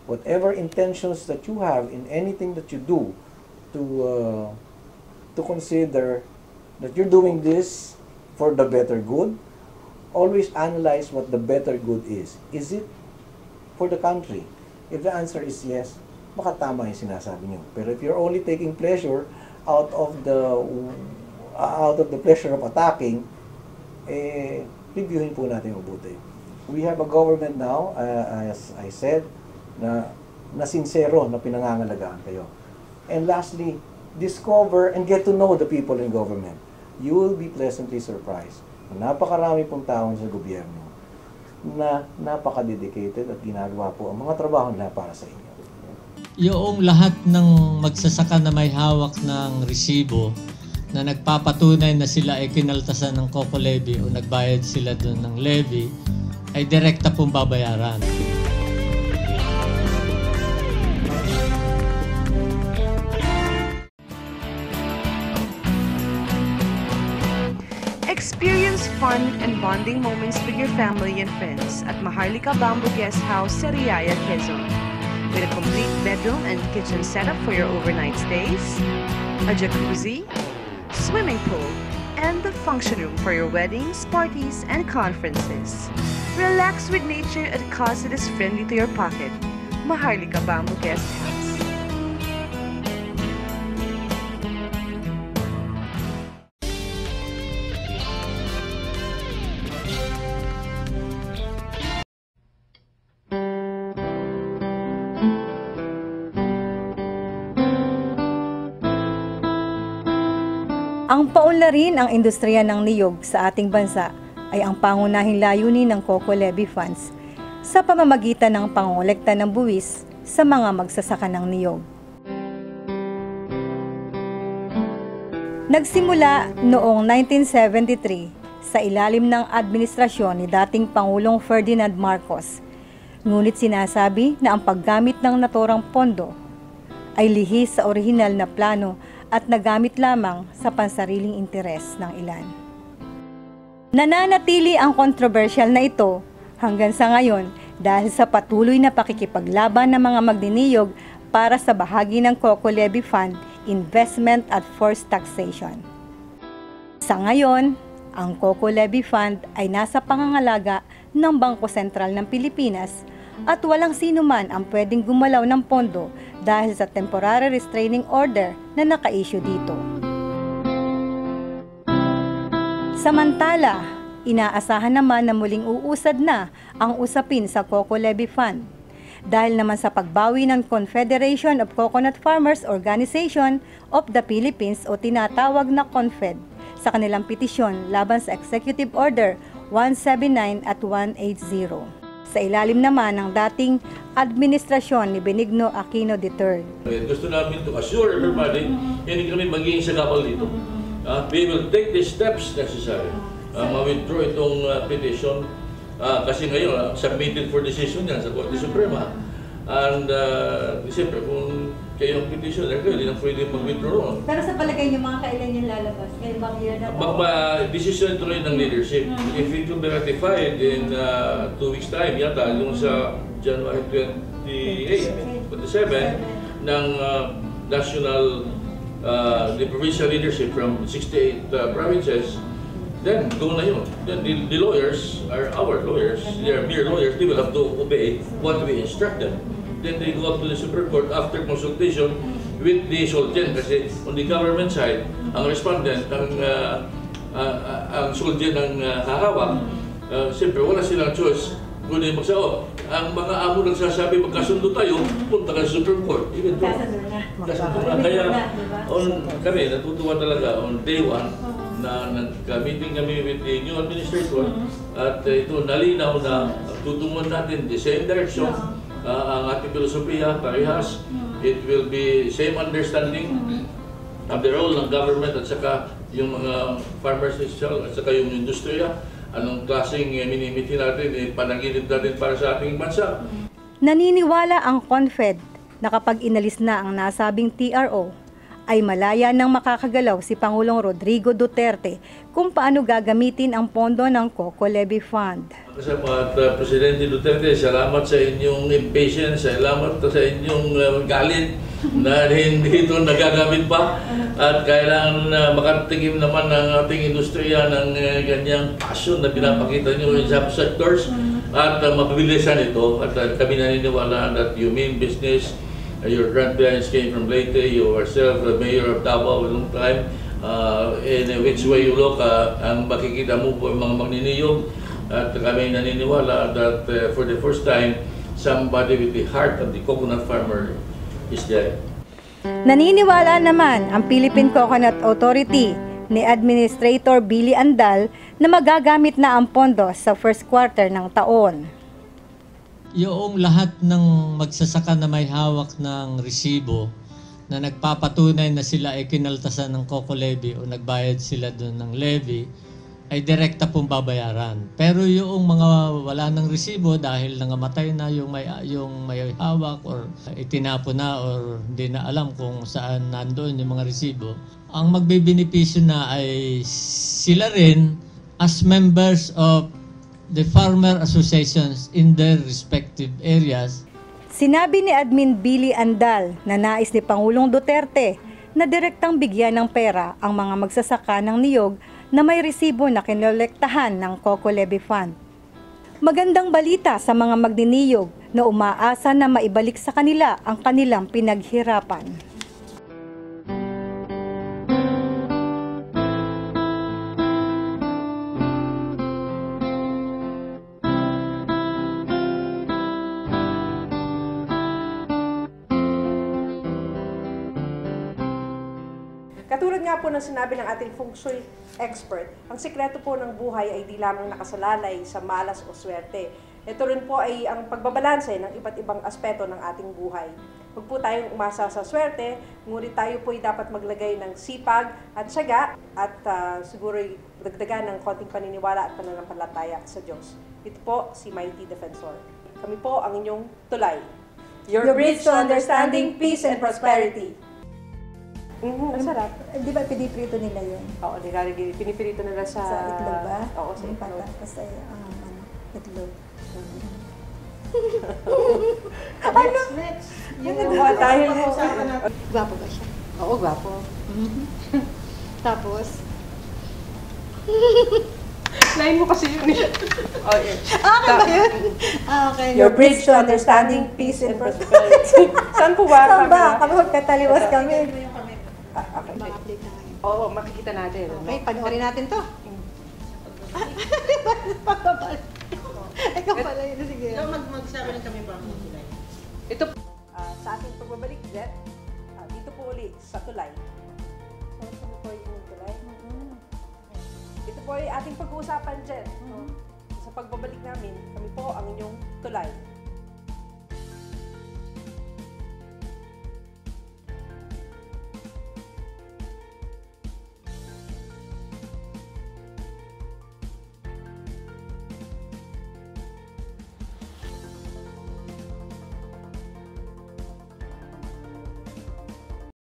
Speaker 5: Whatever intentions that you have in anything that you do, to consider that you're doing this for the better good, always analyze what the better good is. Is it for the country? If the answer is yes, baka tama yung sinasabi niyo. Pero if you're only taking pleasure out of the pleasure of attacking, reviewin po natin mabuti. We have a government now, as I said, na sincero na pinangangalagaan kayo. And lastly, discover and get to know the people in government. You will be pleasantly surprised. Napakarami pong taong sa gobyerno na napaka-dedicated at ginagawa po ang mga trabaho nila para sa inyo.
Speaker 6: Yung lahat ng magsasaka na may hawak ng resibo na nagpapatunay na sila ay kinaltasan ng COCO levy o nagbayad sila doon ng levy ay direkta pong babayaran.
Speaker 4: Experience fun and bonding moments with your family and friends at Maharlika Bamboo Guest House sa Riaya, Quezon. With a complete bedroom and kitchen setup for your overnight stays, a jacuzzi, swimming pool, and the function room for your weddings, parties, and conferences. Relax with nature at a cost that is friendly to your pocket. Maharlika Bamboo Guest House.
Speaker 2: Ang paunlarin ang industriya ng niyog sa ating bansa ay ang pangunahing layunin ng COCO Levy Funds sa pamamagitan ng pangolekta ng buwis sa mga magsasaka ng niyog. Nagsimula noong 1973 sa ilalim ng administrasyon ni dating Pangulong Ferdinand Marcos. Ngunit sinasabi na ang paggamit ng naturang pondo ay lihis sa orihinal na plano at nagamit lamang sa pansariling interes ng ilan. Nananatili ang kontrobersyal na ito hanggang sa ngayon dahil sa patuloy na pakikipaglaban ng mga magniniyog para sa bahagi ng COCO Levy Fund, investment at forced taxation. Sa ngayon, ang COCO Levy Fund ay nasa pangangalaga ng Bangko Sentral ng Pilipinas at walang sino man ang pwedeng gumalaw ng pondo dahil sa temporary restraining order na naka-issue dito. Samantala, inaasahan naman na muling uusad na ang usapin sa COCO Levy Fund dahil naman sa pagbawi ng Confederation of Coconut Farmers Organization of the Philippines o tinatawag na CONFED sa kanilang petisyon laban sa Executive Order 179 at 180. Sa ilalim naman ng dating administrasyon ni Benigno Aquino III.
Speaker 7: Gusto namin to assure everybody, hindi kami magiging sagabal dito. We will take the steps necessary. Ma-withdraw itong petition kasi ngayon, submitted for decision yan sa Korte Suprema. And siyempre, kung kayo ang petitioner, kayo hindi na pwede mag-withdraw.
Speaker 2: Pero sa palagay niyo, mga kailan yung lalabas? Ngayon bang year na po?
Speaker 7: Decision tuloy ng leadership. If it will be ratified in 2 weeks time, yata, yung sa January 27 ng national, the provincial leadership from 68 provinces, then go na yun. Then the lawyers are our lawyers, they are mere lawyers, they will have to obey what we instruct them. Then they go up to the Supreme Court after consultation with the Solgen kasi on the government side, ang respondent, ang Solgen ang hahawak, siyempre wala silang choice kundi magsao. Ang mga amo nagsasabi magkasundo tayo, punta ka sa Supreme Court. Even Kasundo na. Kaya kami natutuwa talaga on day one na nag-meeting kami with the new administrator at ito nalinaw na tutungon natin the same direction. Ang ating filosofiya, parehas, it will be same understanding of the role ng government at saka yung mga farmers itself at saka yung industriya. Anong klaseng minimiti natin, panaginip natin para sa ating bansa.
Speaker 2: Naniniwala ang CONFED na kapag inalis na ang nasabing TRO, ay malaya nang makakagalaw si Pangulong Rodrigo Duterte kung paano gagamitin ang pondo ng COCO Levy Fund.
Speaker 7: Kasama at Presidente Duterte, salamat sa inyong impatience, salamat sa inyong galit na hindi ito nagagamit pa at kailangan makatingin naman ng ating industriya ng ganyang passion na pinapakita nyo in some sectors at mapabilisan ito at kami naniniwala that you mean business. Your grandparents came from Leyte, you yourself, Mayor of Davao, a long time. In which way you look, ang makikita mo po mga magniniyog. At kami naniniwala that for the first time, somebody with the heart of the coconut farmer is there.
Speaker 2: Naniniwala naman ang Philippine Coconut Authority ni Administrator Billy Andal na magagamit na ang pondo sa first quarter ng taon.
Speaker 6: Yung lahat ng magsasaka na may hawak ng resibo na nagpapatunay na sila ay kinaltasan ng COCO levy o nagbayad sila doon ng levy ay direkta pong babayaran. Pero yung mga wala ng resibo dahil nangamatay na yung may hawak or itinapo na or hindi na alam kung saan nandoon yung mga resibo, ang magbebenepisyo na ay sila rin as members of the farmer associations in their respective areas.
Speaker 2: Sinabi ni Admin Billy Andal na nais ni Pangulong Duterte na direktang bigyan ng pera ang mga magsasaka ng niyog na may resibo na kinolektahan ng COCO Levy Fund. Magandang balita sa mga magniniyog na umaasa na maibalik sa kanila ang kanilang pinaghirapan.
Speaker 1: Katulad nga po ng sinabi ng ating feng shui expert, ang sikreto po ng buhay ay di lamang nakasalalay sa malas o swerte. Ito rin po ay ang pagbabalanse ng iba't ibang aspeto ng ating buhay. Huwag po tayong umasa sa swerte, ngunit tayo po ay dapat maglagay ng sipag at tiyaga at siguro dagdagan ng konting paniniwala at pananampalataya sa Diyos. Ito po si Mighty Defensor. Kami po ang inyong tulay. Your bridge to understanding, peace, and prosperity. Masarap.
Speaker 2: Di ba piniprito nila yun?
Speaker 1: Oo, nilalagay. Pinipirito nila sa...
Speaker 2: Sa itlog ba?
Speaker 1: Oo, sa
Speaker 2: Yung
Speaker 1: itlog.
Speaker 2: patatas ay, itlog.
Speaker 1: Next. Yung dahil mo.
Speaker 2: Gwapo ba siya?
Speaker 1: Oo, gwapo.
Speaker 2: Tapos,
Speaker 1: Line mo kasi yun. Oh, yeah.
Speaker 2: okay ba yun? Okay.
Speaker 1: Your bridge to understanding, peace, and prosperity. Saan po ba?
Speaker 2: Saan ba? Kami magkataliwas kami.
Speaker 1: Okay.
Speaker 2: Mga-update na ngayon.
Speaker 1: Oo, makikita natin.
Speaker 2: Okay, panoorin natin to. Pagkabal. Ikaw pala yun. Sige.
Speaker 8: Magsabi lang kami ba ang tulay?
Speaker 1: Ito sa ating pagbabalik, Jet, dito po ulit sa tulay. Saan po yung tulay? Ito po ay ating pag-uusapan, Jet. Sa pagbabalik namin, kami po ang inyong tulay.